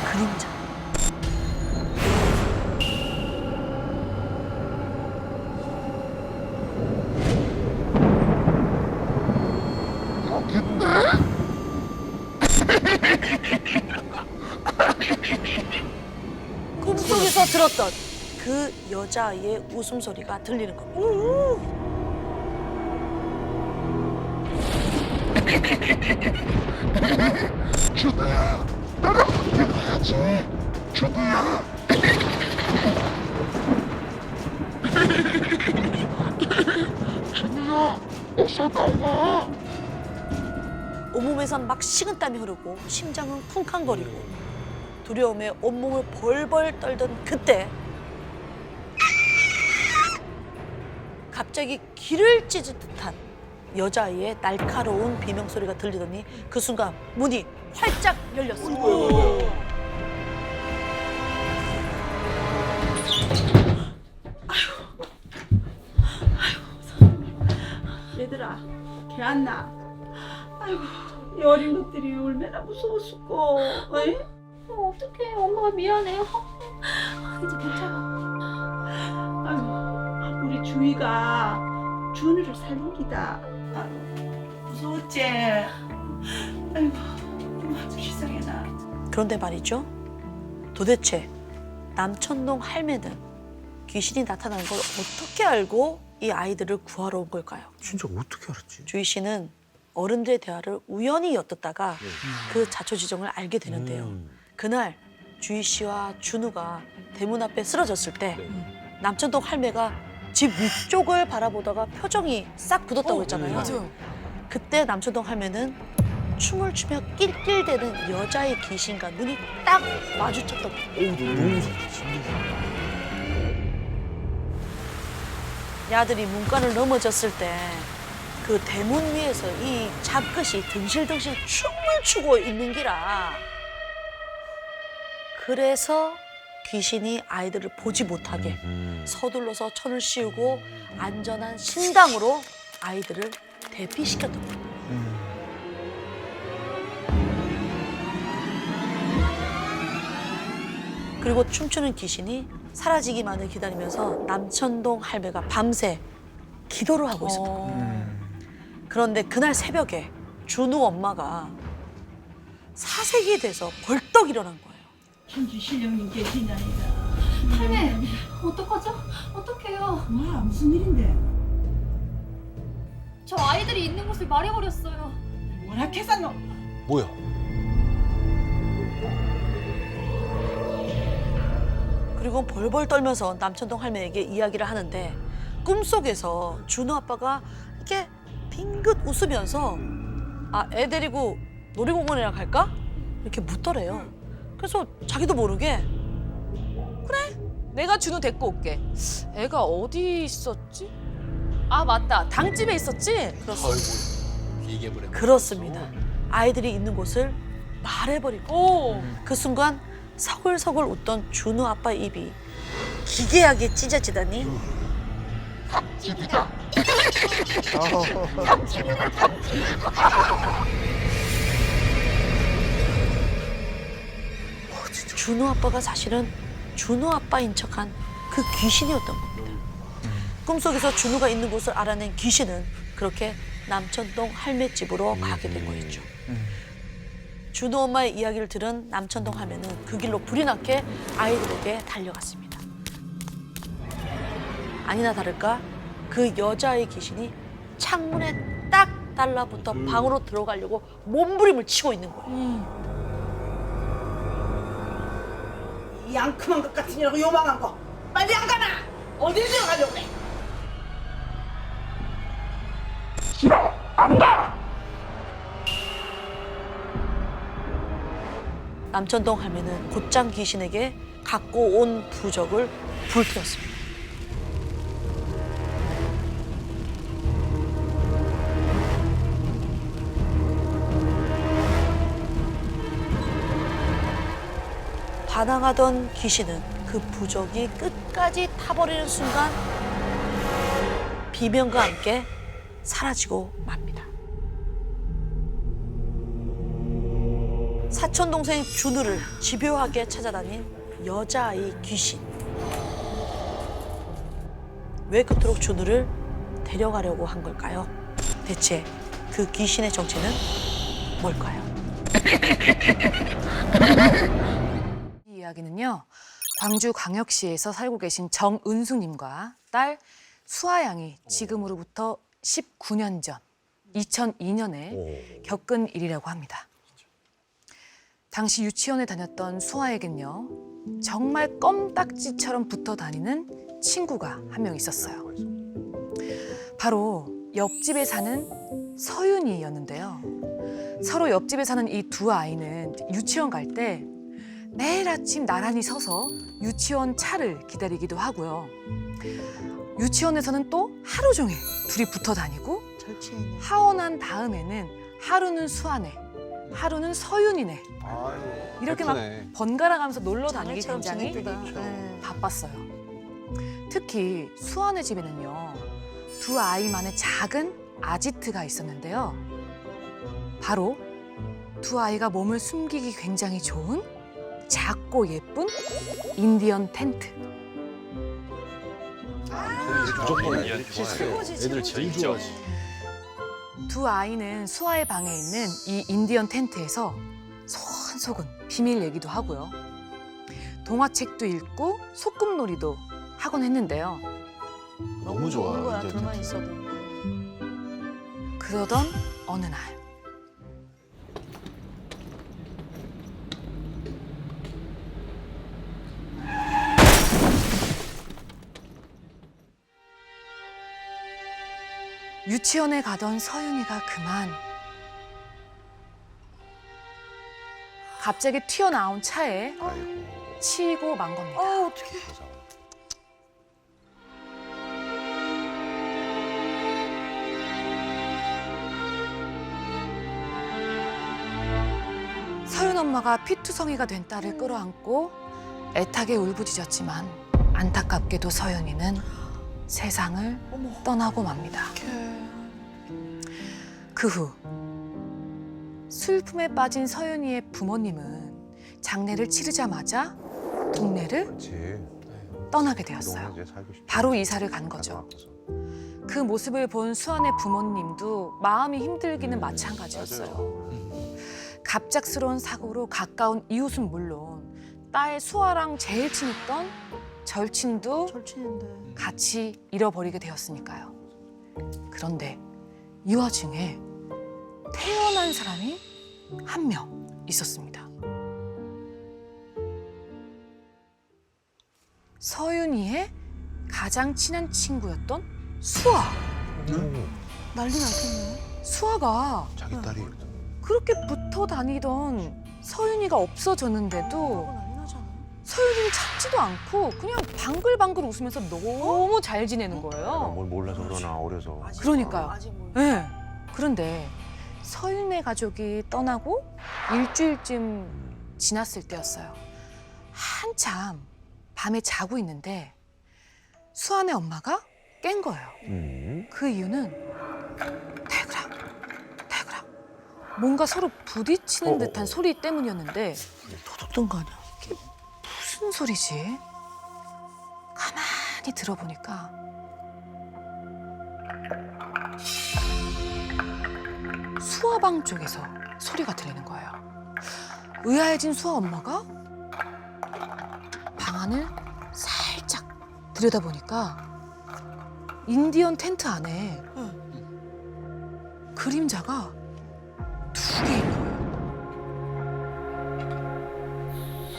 그림자. 꿈속에서 들었던 그 여자아이의 웃음소리가 들리는 겁니다. 온몸에선 막 식은땀이 흐르고 심장은 쿵쾅거리고 두려움에 온몸을 벌벌 떨던 그때 갑자기 귀를 찢은 듯한 여자아이의 날카로운 비명소리가 들리더니 그 순간 문이 활짝 열렸습니다. 얘들아, 개 안 나. 아이고, 이 어린 것들이 얼마나 무서웠을까. 어이? 어떡해. 엄마가 미안해. 이제 괜찮아. 아이고, 우리 주희가 준우를 살린 기다. 아이고, 무서웠지? 아이고, 아주 실상해나. 그런데 말이죠. 도대체 남천동 할매는 귀신이 나타나는 걸 어떻게 알고 이 아이들을 구하러 온 걸까요? 진짜 어떻게 알았지? 주희 씨는 어른들의 대화를 우연히 엿듣다가 그 자초지종을 알게 되는데요. 그날 주희 씨와 준우가 대문 앞에 쓰러졌을 때 남천동 할매가 집 위쪽을 바라보다가 표정이 싹 굳었다고 했잖아요. 맞아요. 그때 남천동 할매는 춤을 추며 낄낄대는 여자의 귀신과 눈이 딱 마주쳤던 거예요. 너무 무섭다. 야들이 문간을 넘어졌을 때 그 대문 위에서 이 잡끝이 등실등실 춤을 추고 있는 기라. 그래서 귀신이 아이들을 보지 못하게 서둘러서 천을 씌우고 안전한 신당으로 아이들을 대피시켰던 거예요. 그리고 춤추는 귀신이 사라지기만을 기다리면서 남천동 할매가 밤새 기도를 하고 있었던 거예요. 그런데 그날 새벽에 준우 엄마가 사색이 돼서 벌떡 일어난 거예요. 천주 신령님 계시나이다. 할매, 어떡하죠? 어떡해요? 뭐야 무슨 일인데? 저 아이들이 있는 곳을 말해버렸어요. 뭐라 캐산노? 뭐야? 그리고 벌벌 떨면서 남천동 할매에게 이야기를 하는데 꿈속에서 준호 아빠가 이렇게 빙긋 웃으면서 아, 애 데리고 놀이공원이나 갈까? 이렇게 묻더래요. 그래서 자기도 모르게 내가 준우 데리고 올게. 애가 어디 있었지? 아 맞다. 당집에 있었지? 그렇습니다. 얘기해버려. 그렇습니다. 아이들이 있는 곳을 말해버리고 오. 그 순간 서글서글 웃던 준호 아빠 입이 기괴하게 찢어지다니 준호 아빠가 사실은 준호 아빠인 척한 그 귀신이었던 겁니다. 꿈속에서 준호가 있는 곳을 알아낸 귀신은 그렇게 남천동 할매 집으로 가게 된 거였죠. 준호 엄마의 이야기를 들은 남천동 할매는 그 길로 불이 나게 아이들에게 달려갔습니다. 아니나 다를까 그 여자아이 귀신이 창문에 딱 달라붙어 방으로 들어가려고 몸부림을 치고 있는 거예요. 이 앙큼한 것 같은 이라고 요망한 거 빨리 안 가나? 어디 들어가려고 그래? 남천동 할매는 곧장 귀신에게 갖고 온 부적을 불태웠습니다. 반항하던 귀신은 그 부적이 끝까지 타버리는 순간 비명과 함께 사라지고 맙니다. 사촌 동생 준우를 집요하게 찾아다닌 여자아이 귀신. 왜 그토록 준우를 데려가려고 한 걸까요? 대체 그 귀신의 정체는 뭘까요? 이 이야기는요. 광주광역시에서 살고 계신 정은숙님과 딸 수아양이 지금으로부터 19년 전 2002년에 겪은 일이라고 합니다. 당시 유치원에 다녔던 수아에겐요. 정말 껌딱지처럼 붙어 다니는 친구가 한 명 있었어요. 바로 옆집에 사는 서윤이였는데요. 서로 옆집에 사는 이 두 아이는 유치원 갈 때 매일 아침 나란히 서서 유치원 차를 기다리기도 하고요. 유치원에서는 또 하루 종일 둘이 붙어 다니고 절친이네. 하원한 다음에는 하루는 수아네, 하루는 서윤이네 이렇게 막 예쁘네. 번갈아 가면서 놀러 다니기 장난처럼 굉장히 지냈구나. 네. 바빴어요. 특히 수아네 집에는요. 두 아이만의 작은 아지트가 있었는데요. 바로 두 아이가 몸을 숨기기 굉장히 좋은 작고 예쁜 인디언 텐트. 무조건 애들이 필수예요. 애들 제일 좋아하지. 두 아이는 수아의 방에 있는 이 인디언 텐트에서 소근소근 비밀 얘기도 하고요. 동화책도 읽고 소꿉놀이도 하곤 했는데요. 너무 좋아. 좋은 거야, 이제 둘만 텐트. 있어도. 그러던 어느 날 유치원에 가던 서윤이가 그만 갑자기 튀어나온 차에 아이고. 치이고 만 겁니다. 아, 어떡해. 세상에. 서윤 엄마가 피투성이가 된 딸을 끌어안고 애타게 울부짖었지만 안타깝게도 서윤이는 세상을 떠나고 맙니다. 그 후 슬픔에 빠진 서윤이의 부모님은 장례를 치르자마자 동네를 그렇지. 떠나게 되었어요. 이제 살고 싶지. 바로 이사를 간 거죠. 그 모습을 본 수아의 부모님도 마음이 힘들기는 마찬가지였어요. 맞아요. 갑작스러운 사고로 가까운 이웃은 물론 딸 수아랑 제일 친했던 절친도 절친인데. 같이 잃어버리게 되었으니까요. 그런데 이 와중에 태어난 사람이 한 명 있었습니다. 서윤이의 가장 친한 친구였던 수아. 난리 났겠네. 수아가 자기 딸이 그렇게 붙어 다니던 서윤이가 없어졌는데도 그거 난리 나잖아. 서윤이는 찾지도 않고 그냥 방글방글 웃으면서 너무 잘 지내는 거예요. 뭘 몰라서 그러나 어려서. 그러니까요. 아직 몰라. 네. 그런데 서윤의 가족이 떠나고 일주일쯤 지났을 때였어요. 한참 밤에 자고 있는데 수아네 엄마가 깬 거예요. 그 이유는 대그락, 대그락. 뭔가 서로 부딪히는 듯한 소리 때문이었는데 도둑던 거 아니야? 무슨 소리지? 가만히 들어보니까 수아방 쪽에서 소리가 들리는 거예요. 의아해진 수아 엄마가 방 안을 살짝 들여다보니까 인디언 텐트 안에 그림자가 2개인 거예요.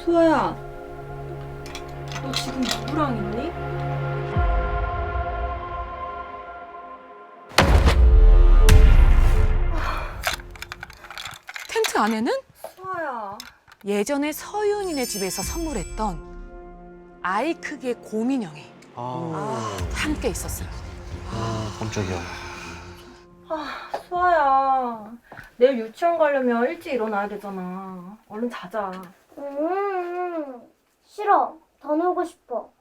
수아야, 너 지금 누구랑 있니? 텐트 안에는 수아야. 예전에 서윤이네 집에서 선물했던 아이 크기의 곰인형이 함께 있었어요. 깜짝이야. 수아야, 내일 유치원 가려면 일찍 일어나야 되잖아. 얼른 자자. 싫어. 더 놀고 싶어.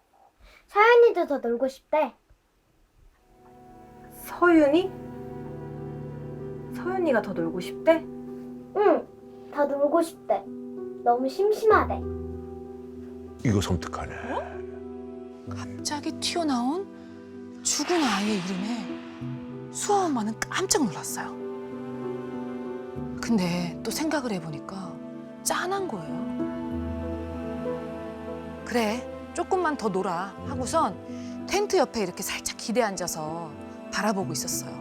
사연이도 더 놀고 싶대. 서윤이? 서윤이가 더 놀고 싶대? 응. 더 놀고 싶대. 너무 심심하대. 이거 섬뜩하네. 갑자기 튀어나온 죽은 아이의 이름에 수아 엄마는 깜짝 놀랐어요. 근데 또 생각을 해보니까 짠한 거예요. 그래, 조금만 더 놀아 하고선 텐트 옆에 이렇게 살짝 기대 앉아서 바라보고 있었어요.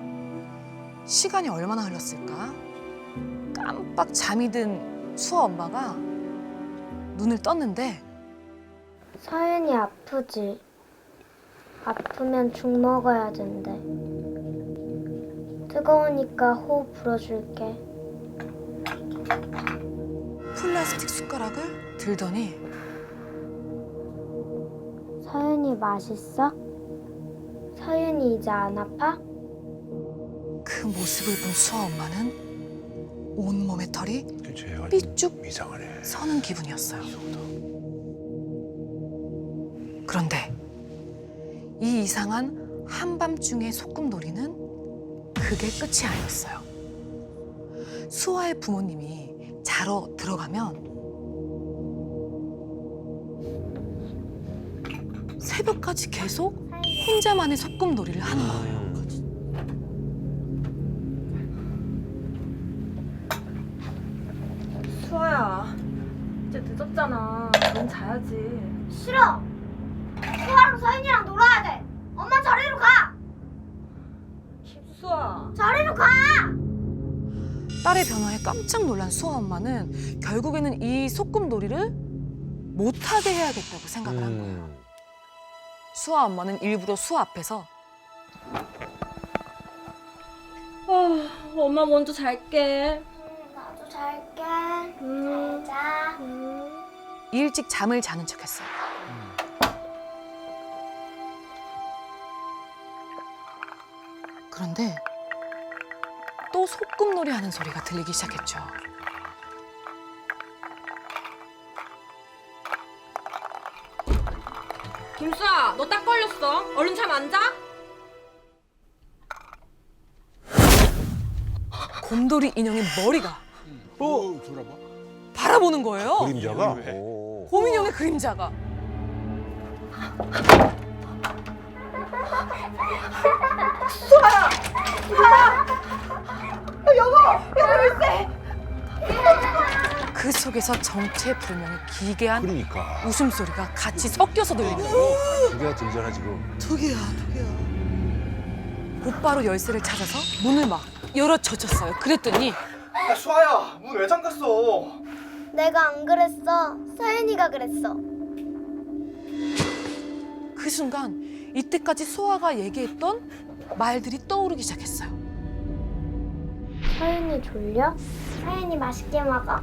시간이 얼마나 흘렀을까? 깜빡 잠이 든 수아 엄마가 눈을 떴는데 서윤이 아프지? 아프면 죽 먹어야 된대. 뜨거우니까 호흡 불어줄게. 플라스틱 숟가락을 들더니 서윤이 맛있어? 서윤이 이제 안 아파? 그 모습을 본 수아 엄마는 온몸에 털이 쟤가 삐쭉 이상하네. 서는 기분이었어요. 그런데 이 이상한 한밤중의 소꿉놀이는 그게 끝이 아니었어요. 수아의 부모님이 자러 들어가면 새벽까지 계속 혼자만의 소꿉놀이를 하는 거예요. 수아야, 이제 늦었잖아. 넌 자야지. 싫어. 수아랑 서윤이랑 놀아야 돼. 엄마 자리로 가. 김수아. 자리로 가. 딸의 변화에 깜짝 놀란 수아 엄마는 결국에는 이 소꿉놀이를 못하게 해야겠다고 생각을 한 거예요. 수아 엄마는 일부러 수아 앞에서 엄마 먼저 잘게. 나도 잘게. 잘 자. 일찍 잠을 자는 척했어요. 그런데 또 소꿉놀이 하는 소리가 들리기 시작했죠. 김수아, 너 딱 걸렸어. 얼른 잠 안 자? 곰돌이 인형의 머리가 돌아봐. 바라보는 거예요. 그림자가? 왜? 오. 곰인형의 그림자가. 그 그 속에서 정체불명의 기괴한 그러니까. 웃음소리가 같이 섞여서 들리는 거예요. 두 개가 들잖아 지금. 두 개야. 곧바로 열쇠를 찾아서 문을 막 열어 젖혔어요. 그랬더니 야, 수아야, 문 왜 잠갔어? 내가 안 그랬어. 서연이가 그랬어. 그 순간 이때까지 수아가 얘기했던 말들이 떠오르기 시작했어요. 서연이 졸려? 서연이 맛있게 먹어.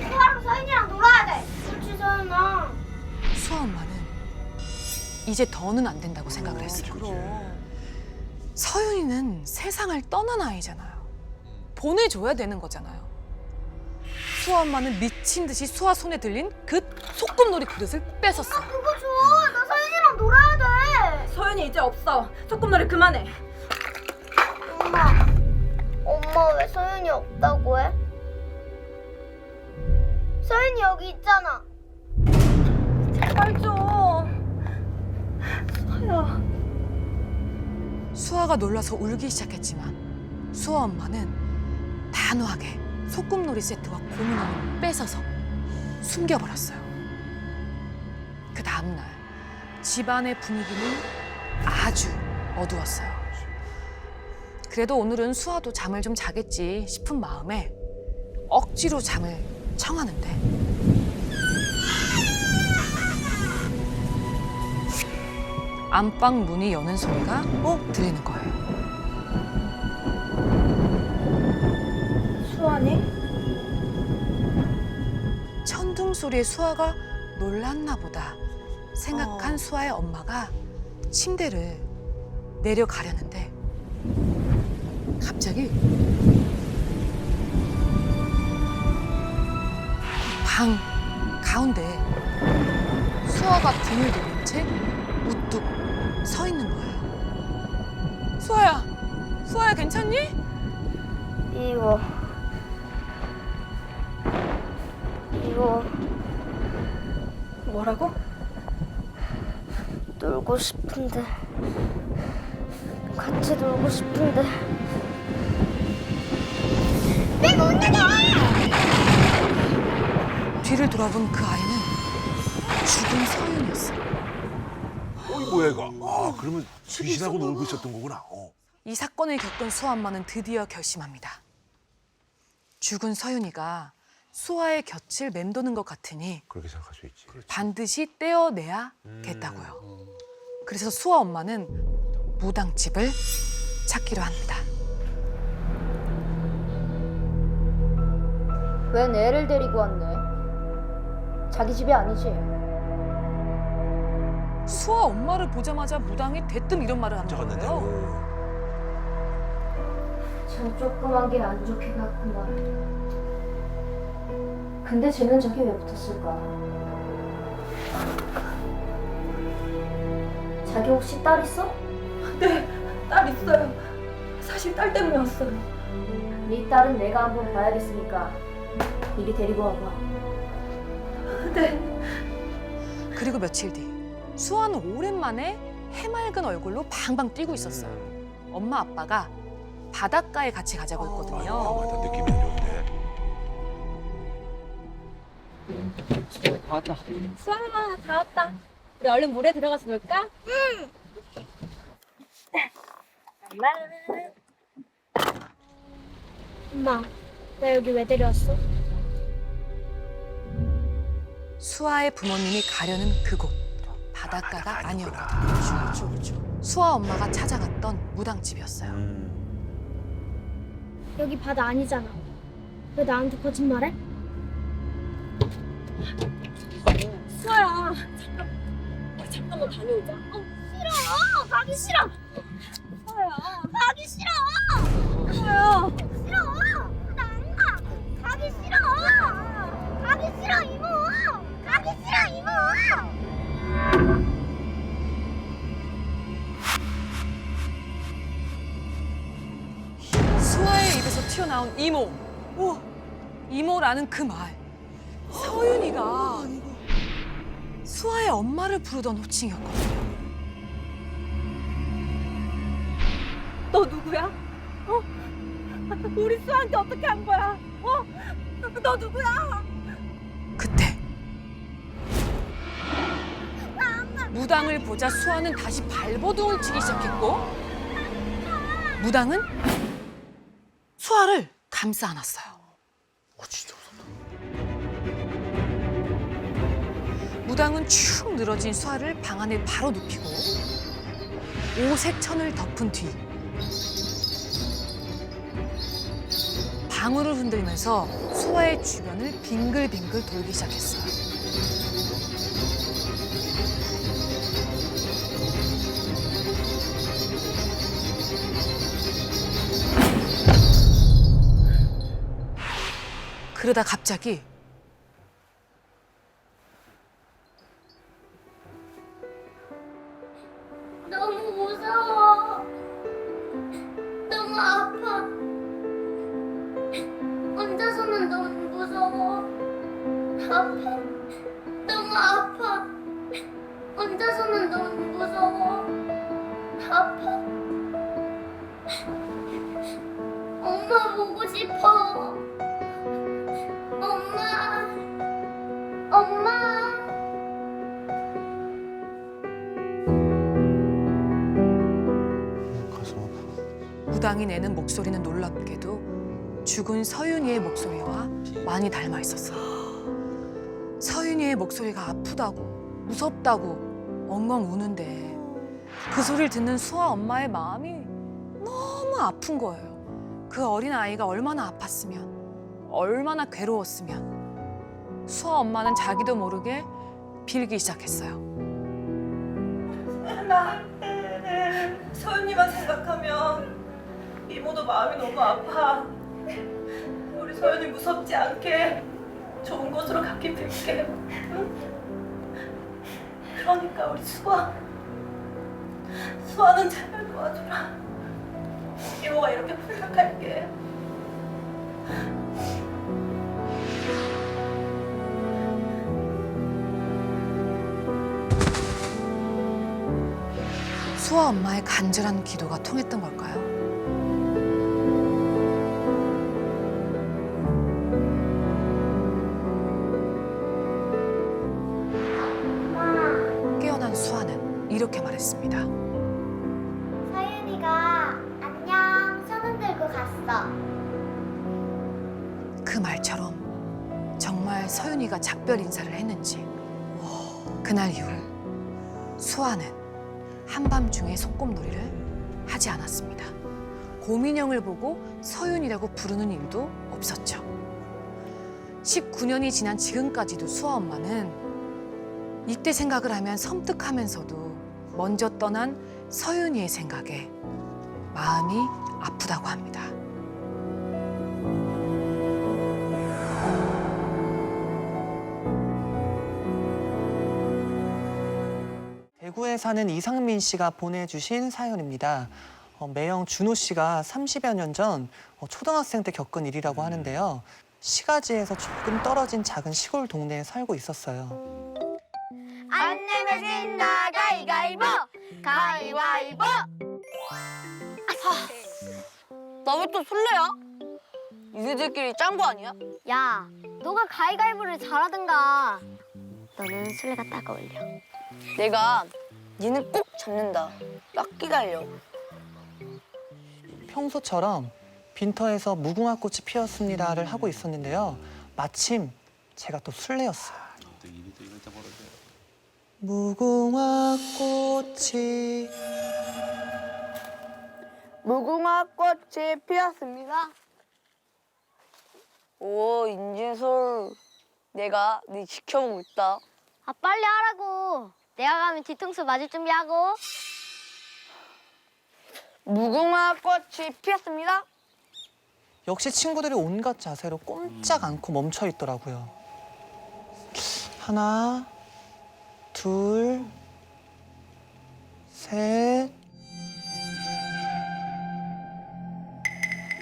수아랑 서연이랑 놀아야 돼. 그렇지 서연아. 수아 엄마는 이제 더는 안 된다고 생각을 했어요. 서윤이는 세상을 떠난 아이잖아요. 보내줘야 되는 거잖아요. 수아 엄마는 미친 듯이 수아 손에 들린 그 소꿉놀이 그릇을 뺏었어요. 그거 줘. 나 서연이랑 놀아야 돼. 서연이 이제 없어. 소꿉놀이 그만해. 엄마 왜 서연이 없다고 해? 서연이 여기 있잖아. 제발 좀. 서야. 수아가 놀라서 울기 시작했지만 수아 엄마는 단호하게 소꿉놀이 세트와 고민을 뺏어서 숨겨버렸어요. 그 다음날 집안의 분위기는 아주 어두웠어요. 그래도 오늘은 수아도 잠을 좀 자겠지 싶은 마음에 억지로 잠을 청하는데 안방 문이 여는 소리가 들리는 거예요. 수아니? 천둥 소리에 수아가 놀랐나 보다 생각한 수아의 엄마가 침대를 내려가려는데 갑자기 방 가운데 수아가 등을 돌린 채 우뚝 서 있는 거예요. 수아야 괜찮니? 이거 뭐라고? 놀고 싶은데 같이 놀고 싶은데 뒤를 돌아본 그 아이는 죽은 서윤이었어요. 뭐야 이거? 아 그러면 귀신하고 놀고 있었던 거구나. 이 사건을 겪은 수아 엄마는 드디어 결심합니다. 죽은 서윤이가 수아의 곁을 맴도는 것 같으니 그렇게 생각할 수 있지. 반드시 떼어내야겠다고요. 그래서 수아 엄마는 무당집을 찾기로 합니다. 웬 애를 데리고 왔네. 자기 집이 아니지. 수아 엄마를 보자마자 무당이 대뜸 이런 말을 하는 적었는데. 거예요. 전 조그만 게 안 좋게 갔구만. 근데 쟤는 저기 왜 붙었을까? 자기 혹시 딸 있어? 네, 딸 있어요. 사실 딸 때문에 왔어요. 네 딸은 내가 한번 봐야겠으니까 이리 데리고 와봐. 네. 그리고 며칠 뒤 수아는 오랜만에 해맑은 얼굴로 방방 뛰고 있었어요. 엄마 아빠가 바닷가에 같이 가자고 했거든요. 맞아 느낌이 안 좋은데. 수아마 다 왔다. 우리 얼른 물에 들어가서 놀까? 응. 엄마 나 여기 왜 데려왔어? 수아의 부모님이 가려는 그곳 바닷가가 아니었거든요. 그렇죠. 수아 엄마가 찾아갔던 무당집이었어요. 여기 바다 아니잖아. 왜 나한테 거짓말해? 수아야. 잠깐만 다녀오자. 싫어. 가기 싫어. 수아야. 가기 싫어. 수아야. 싫어. 나 안 가. 가기 싫어. 가기 싫어 이모. 가기 싫어 이모. 수아의 입에서 튀어나온 이모. 이모라는 그 말. 서윤이가 수아의 엄마를 부르던 호칭이었거든요. 너 누구야? 우리 수아한테 어떻게 한 거야? 너 누구야? 무당을 보자 수아는 다시 발버둥을 치기 시작했고 무당은 수아를 감싸 안았어요. 진짜 무섭다. 무당은 축 늘어진 수아를 방 안에 바로 눕히고 오색 천을 덮은 뒤 방울을 흔들면서 수아의 주변을 빙글빙글 돌기 시작했어요. 그러다 갑자기 너무 무서워. 너무 아파. 혼자서는 너무 무서워. 아파. 너무 아파. 혼자서는 너무 무서워. 아파. 엄마 보고 싶어. 엄마. 엄마. 가슴 아파. 무당이 내는 목소리는 놀랍게도 죽은 서윤이의 목소리와 많이 닮아 있었어요. 서윤이의 목소리가 아프다고 무섭다고 엉엉 우는데 그 소리를 듣는 수아 엄마의 마음이 너무 아픈 거예요. 그 어린 아이가 얼마나 아팠으면 얼마나 괴로웠으면 수아 엄마는 자기도 모르게 빌기 시작했어요. 나 서윤이만 생각하면 이모도 마음이 너무 아파. 우리 서윤이 무섭지 않게 좋은 곳으로 가긴 빌게. 응? 그러니까 우리 수아는 제발 도와줘라. 이모가 이렇게 부탁할게. 수아 엄마의 간절한 기도가 통했던 걸까요? 깨어난 수아는 이렇게 말했습니다. 서윤이가 안녕 손 들고 갔어. 그 말처럼 정말 서윤이가 작별 인사를 했는지 그날 이후 수아는 한밤중에 소꿉놀이를 하지 않았습니다. 고민형을 보고 서윤이라고 부르는 일도 없었죠. 19년이 지난 지금까지도 수아 엄마는 이때 생각을 하면 섬뜩하면서도 먼저 떠난 서윤이의 생각에 마음이 아프다고 합니다. 대구에 사는 이상민 씨가 보내주신 사연입니다. 매형 준호 씨가 30여 년 전 초등학생 때 겪은 일이라고 하는데요. 시가지에서 조금 떨어진 작은 시골 동네에 살고 있었어요. 안 내면 진다 가위가위보 가위바위보. 나 왜 또 술래야? 니네들끼리 짠 거 아니야? 야, 너가 가위가위보를 잘하든가. 너는 술래가 딱 어울려. 내가 니는 꼭 잡는다. 딱 기다려. 평소처럼 빈터에서 무궁화꽃이 피었습니다를 하고 있었는데요. 마침 제가 또 술래였어요. 무궁화꽃이 무궁화꽃이 피었습니다. 오, 인진솔. 내가 네 지켜보고 있다. 아, 빨리 하라고. 내가 가면 뒤통수 맞을 준비하고. 무궁화꽃이 피었습니다. 역시 친구들이 온갖 자세로 꼼짝 않고 멈춰 있더라고요. 하나, 둘, 셋,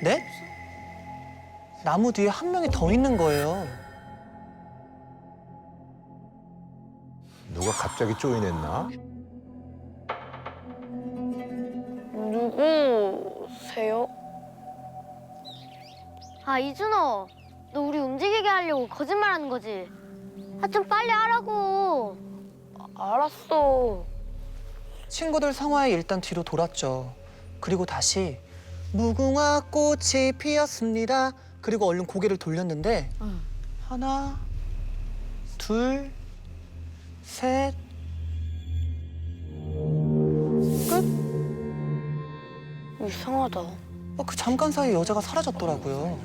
넷? 나무 뒤에 한 명이 더 있는 거예요. 누가 갑자기 조인했나? 누구세요? 아, 이준호. 너 우리 움직이게 하려고 거짓말하는 거지? 아, 좀 빨리 하라고. 알았어. 친구들 상화에 일단 뒤로 돌았죠. 그리고 다시 무궁화 꽃이 피었습니다. 그리고 얼른 고개를 돌렸는데 하나, 둘, 셋. 이상하다. 그 잠깐 사이에 여자가 사라졌더라고요.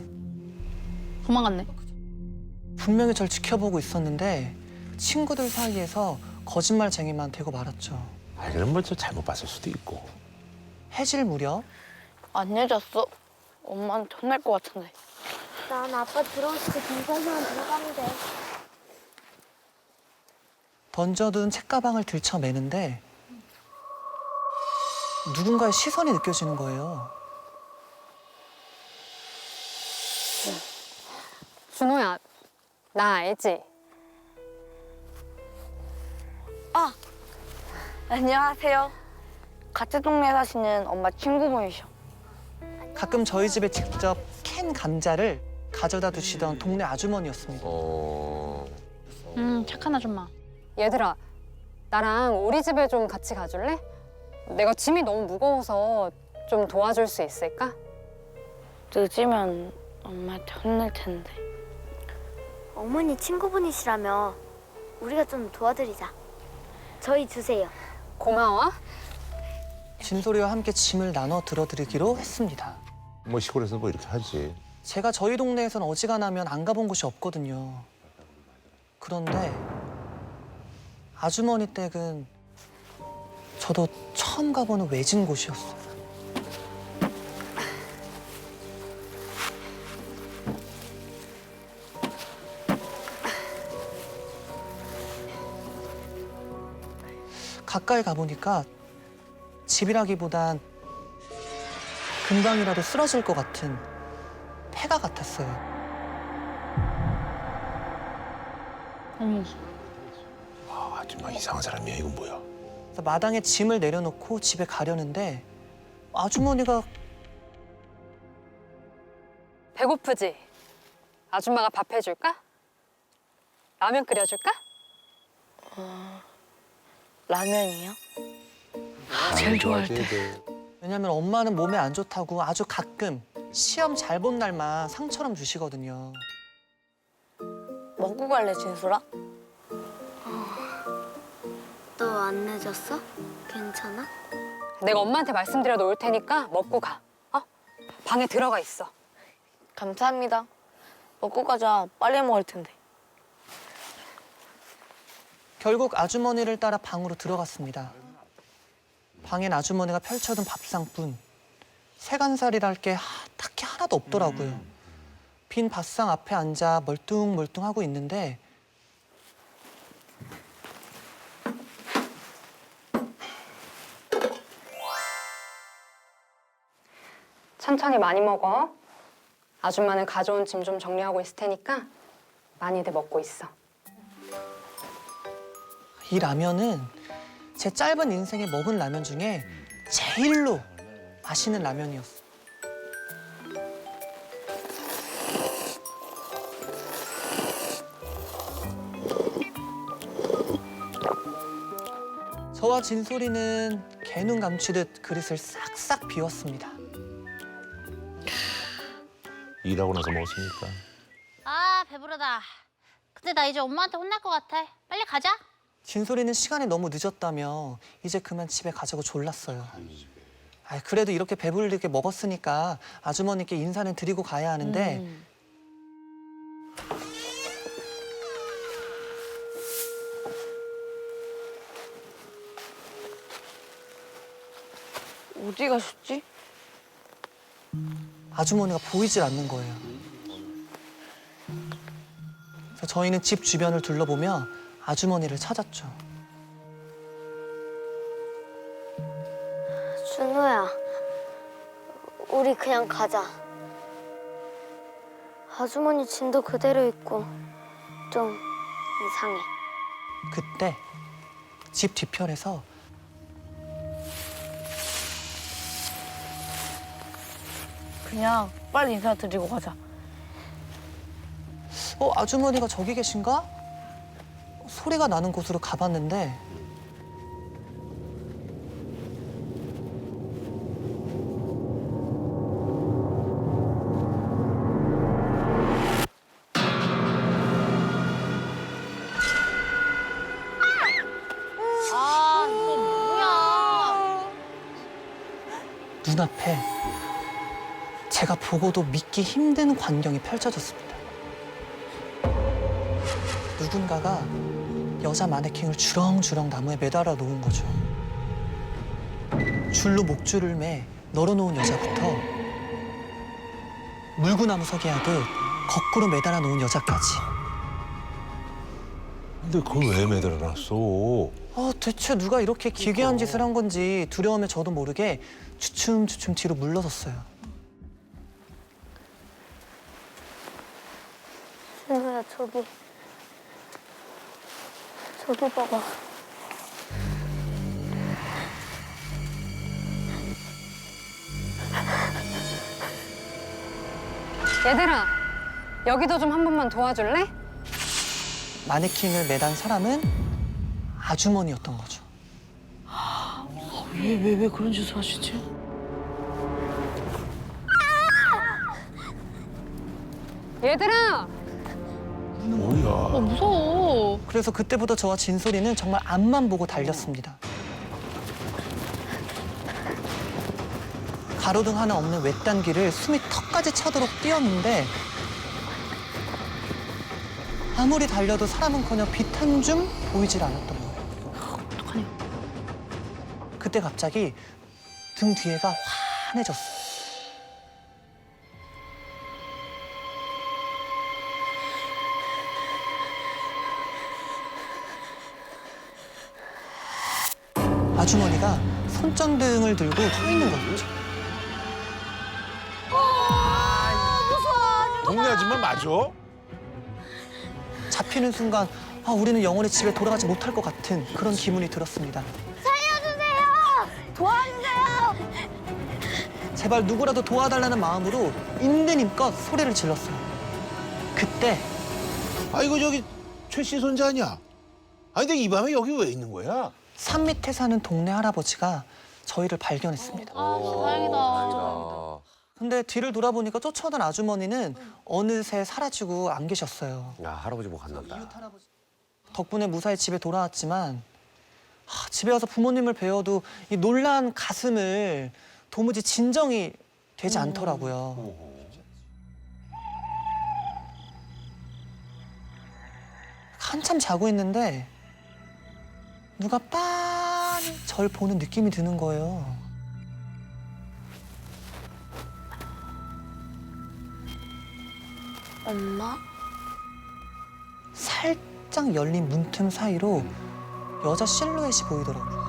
도망갔네. 분명히 절 지켜보고 있었는데 친구들 사이에서 거짓말쟁이만 되고 말았죠. 아, 그럼 뭐저 잘못 봤을 수도 있고. 해질 무렵 안 늦었어. 엄마한테 혼날 것 같은데. 난 아빠 들어오실 때 김선생은 들어가면 돼. 던져둔 책가방을 들쳐매는데 누군가의 시선이 느껴지는 거예요. 준호야, 나 알지? 아, 안녕하세요. 같은 동네에 사시는 엄마 친구분이셔. 가끔 저희 집에 직접 캔 감자를 가져다 두시던 동네 아주머니였습니다. 착한 아줌마. 얘들아, 나랑 우리 집에 좀 같이 가줄래? 내가 짐이 너무 무거워서 좀 도와줄 수 있을까? 늦으면 엄마한테 혼날 텐데. 어머니 친구분이시라며 우리가 좀 도와드리자. 저희 주세요. 고마워. 진소리와 함께 짐을 나눠 들어드리기로 했습니다. 뭐 시골에서 뭐 이렇게 하지. 제가 저희 동네에선 어지간하면 안 가본 곳이 없거든요. 그런데 아주머니 댁은 저도 처음 가보는 외진 곳이었어요. 가까이 가보니까 집이라기보단 금방이라도 쓰러질 것 같은 폐가 같았어요. 아, 정말 이상한 사람이야. 이건 뭐야? 그래서 마당에 짐을 내려놓고 집에 가려는데 아주머니가 배고프지? 아줌마가 밥 해줄까? 라면 끓여줄까? 라면이요? 제일 좋아할 때. 왜냐면 엄마는 몸에 안 좋다고 아주 가끔 시험 잘 본 날만 상처럼 주시거든요. 먹고 갈래, 진솔아? 너 안 늦었어? 괜찮아? 내가 엄마한테 말씀드려 놓을 테니까 먹고 가. 방에 들어가 있어. 감사합니다. 먹고 가자. 빨리 먹을 텐데. 결국 아주머니를 따라 방으로 들어갔습니다. 방엔 아주머니가 펼쳐둔 밥상뿐 세간살이랄 게 딱히 하나도 없더라고요. 빈 밥상 앞에 앉아 멀뚱멀뚱하고 있는데 천천히 많이 먹어. 아줌마는 가져온 짐 좀 정리하고 있을 테니까 많이들 먹고 있어. 이 라면은 제 짧은 인생에 먹은 라면 중에 제일로 맛있는 라면이었어요. 저와 진솔이는 개눈 감추듯 그릇을 싹싹 비웠습니다. 일하고 나서 먹었으니까. 아 배부르다. 근데 나 이제 엄마한테 혼날 것 같아. 빨리 가자. 진솔이는 시간이 너무 늦었다며 이제 그만 집에 가자고 졸랐어요. 그래도 이렇게 배부르게 먹었으니까 아주머니께 인사는 드리고 가야 하는데 어디 가셨지? 아주머니가 보이질 않는 거예요. 그래서 저희는 집 주변을 둘러보며 아주머니를 찾았죠. 준호야, 우리 그냥 가자. 아주머니 짐도 그대로 있고 좀 이상해. 그때 집 뒤편에서 그냥 빨리 인사드리고 가자. 아주머니가 저기 계신가? 소리가 나는 곳으로 가봤는데 눈앞에 제가 보고도 믿기 힘든 광경이 펼쳐졌습니다. 누군가가 여자 마네킹을 주렁주렁 나무에 매달아 놓은 거죠. 줄로 목줄을 매 널어놓은 여자부터 물구나무 서기 하듯 거꾸로 매달아 놓은 여자까지. 근데 그걸 왜 매달아놨어? 대체 누가 이렇게 기괴한 짓을 한 건지 두려움에 저도 모르게 주춤주춤 뒤로 물러섰어요. 준호야, 저기 봐봐. 얘들아, 여기도 좀 한 번만 도와줄래? 마네킹을 매단 사람은 아주머니였던 거죠. 왜 그런 짓을 하시지? 얘들아! 뭐야? 무서워. 그래서 그때부터 저와 진솔이는 정말 앞만 보고 달렸습니다. 가로등 하나 없는 외딴 길을 숨이 턱까지 차도록 뛰었는데 아무리 달려도 사람은커녕 빛 한 줌 보이질 않았던 거예요. 어떡하냐? 그때 갑자기 등 뒤에가 환해졌어요. 아주머니가 손전등을 들고 서 있는 거죠. 동네 아줌마 맞아? 잡히는 순간 우리는 영원히 집에 돌아가지 못할 것 같은 그런 기분이 들었습니다. 살려주세요! 도와주세요! 제발 누구라도 도와달라는 마음으로 있는 힘껏 소리를 질렀어요. 그때 아 이거 저기 최씨 손자 아니야? 아니 근데 이 밤에 여기 왜 있는 거야? 산 밑에 사는 동네 할아버지가 저희를 발견했습니다. 다행이다. 근데 뒤를 돌아보니까 쫓아오던 아주머니는 어느새 사라지고 안 계셨어요. 야, 할아버지 뭐 갔나 보다. 덕분에 무사히 집에 돌아왔지만 집에 와서 부모님을 뵈어도 이 놀란 가슴을 도무지 진정이 되지 않더라고요. 한참 자고 있는데 누가 빤히 절 보는 느낌이 드는 거예요. 엄마? 살짝 열린 문틈 사이로 여자 실루엣이 보이더라고요.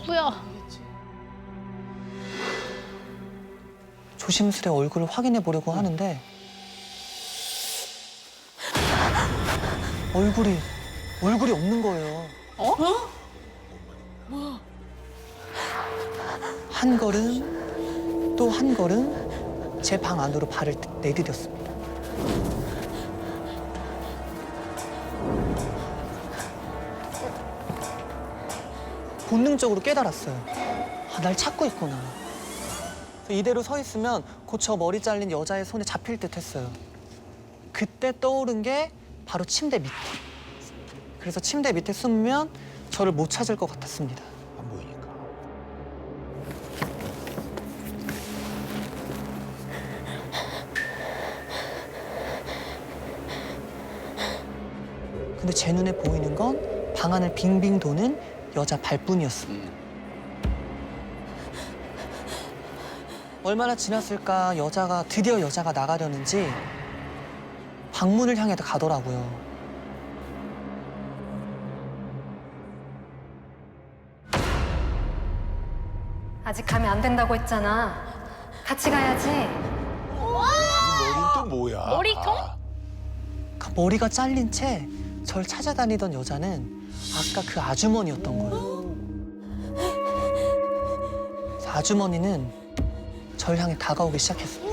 누구야? 조심스레 얼굴을 확인해 보려고 하는데 얼굴이 없는 거예요. 한 걸음 또 한 걸음 제 방 안으로 발을 내디뎠습니다. 본능적으로 깨달았어요. 날 찾고 있구나. 이대로 서 있으면 곧 저 머리 잘린 여자의 손에 잡힐 듯 했어요. 그때 떠오른 게 바로 침대 밑에. 그래서 침대 밑에 숨으면 저를 못 찾을 것 같았습니다. 안 보이니까. 근데 제 눈에 보이는 건 방 안을 빙빙 도는 여자 발뿐이었습니다. 얼마나 지났을까 드디어 여자가 나가려는지 방문을 향해 가더라고요. 아직 가면 안 된다고 했잖아. 같이 가야지. 머리는 또 뭐야? 머리통? 머리가 잘린 채 절 찾아다니던 여자는 아까 그 아주머니였던 거예요. 그래서 아주머니는 절 향해 다가오기 시작했습니다.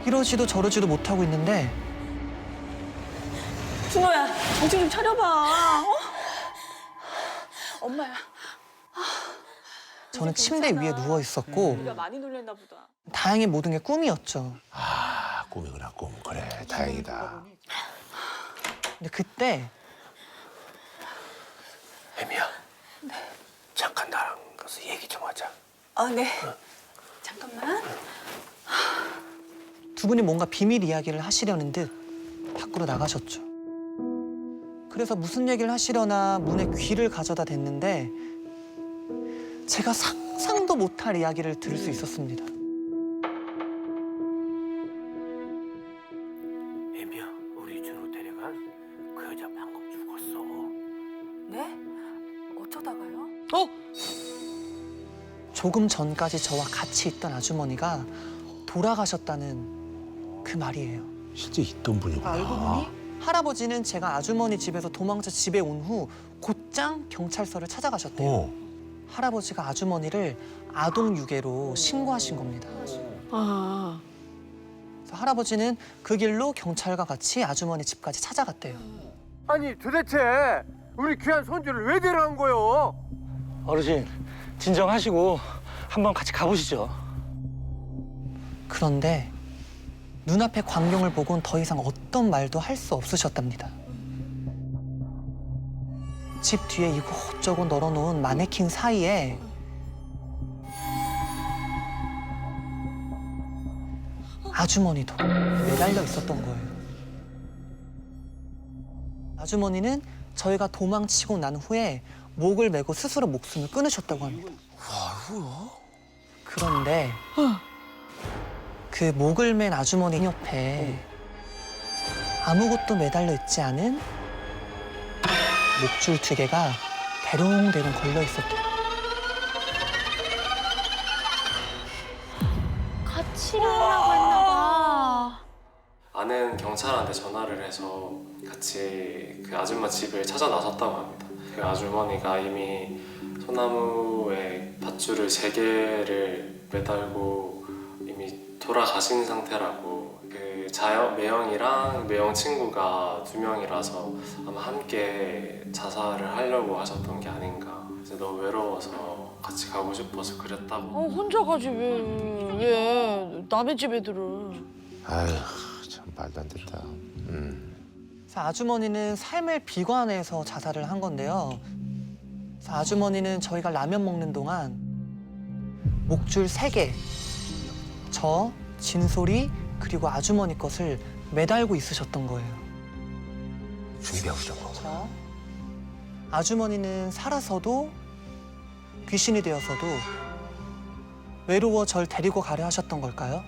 이러지도 저러지도 못하고 있는데 준호야, 정신 좀 차려봐. 엄마야. 저는 침대 위에 누워 있었고 우리가 많이 놀랬나 보다. 다행히 모든 게 꿈이었죠. 아 꿈이구나 꿈. 그래 다행이다. 근데 그때 혜미야. 자. 네. 잠깐만. 두 분이 뭔가 비밀 이야기를 하시려는 듯 밖으로 나가셨죠. 그래서 무슨 얘기를 하시려나 문에 귀를 가져다 댔는데 제가 상상도 못할 이야기를 들을 수 있었습니다. 애미야, 우리 준호 데려간 그 여자 방금 죽었어. 네? 어쩌다가요? 조금 전까지 저와 같이 있던 아주머니가 돌아가셨다는 그 말이에요. 실제 있던 분이구나. 알고 보니 할아버지는 제가 아주머니 집에서 도망쳐 집에 온 후 곧장 경찰서를 찾아가셨대요. 할아버지가 아주머니를 아동 유괴로 신고하신 겁니다. 아. 그래서 할아버지는 그 길로 경찰과 같이 아주머니 집까지 찾아갔대요. 아니 도대체 우리 귀한 손주를 왜 데려간 거요? 어르신 진정하시고 한번 같이 가보시죠. 그런데 눈앞의 광경을 보곤 더 이상 어떤 말도 할 수 없으셨답니다. 집 뒤에 이곳저곳 널어놓은 마네킹 사이에 아주머니도 매달려 있었던 거예요. 아주머니는 저희가 도망치고 난 후에 목을 메고 스스로 목숨을 끊으셨다고 합니다. 그런데 그 목을 맨 아주머니 옆에 아무것도 매달려 있지 않은 목줄 2개가 대롱대롱 걸려 있었대요. 같이 가려고 했나 봐. 아내는 경찰한테 전화를 해서 같이 그 아줌마 집을 찾아 나섰다고 합니다. 그 아주머니가 이미 소나무에 밧줄을 3개를 매달고 이미 돌아가신 상태라고. 그 매형이랑 매형 친구가 2명이라서 아마 함께 자살을 하려고 하셨던 게 아닌가. 이제 너무 외로워서 같이 가고 싶어서 그랬다고. 혼자 가지 왜 남의 집 애들은. 아휴, 참 말도 안 된다. 그래서 아주머니는 삶을 비관해서 자살을 한 건데요. 그래서 아주머니는 저희가 라면 먹는 동안 목줄 3개, 저, 진솔이, 그리고 아주머니 것을 매달고 있으셨던 거예요. 준비하고 있던 거구나. 아주머니는 살아서도 귀신이 되어서도 외로워 절 데리고 가려 하셨던 걸까요?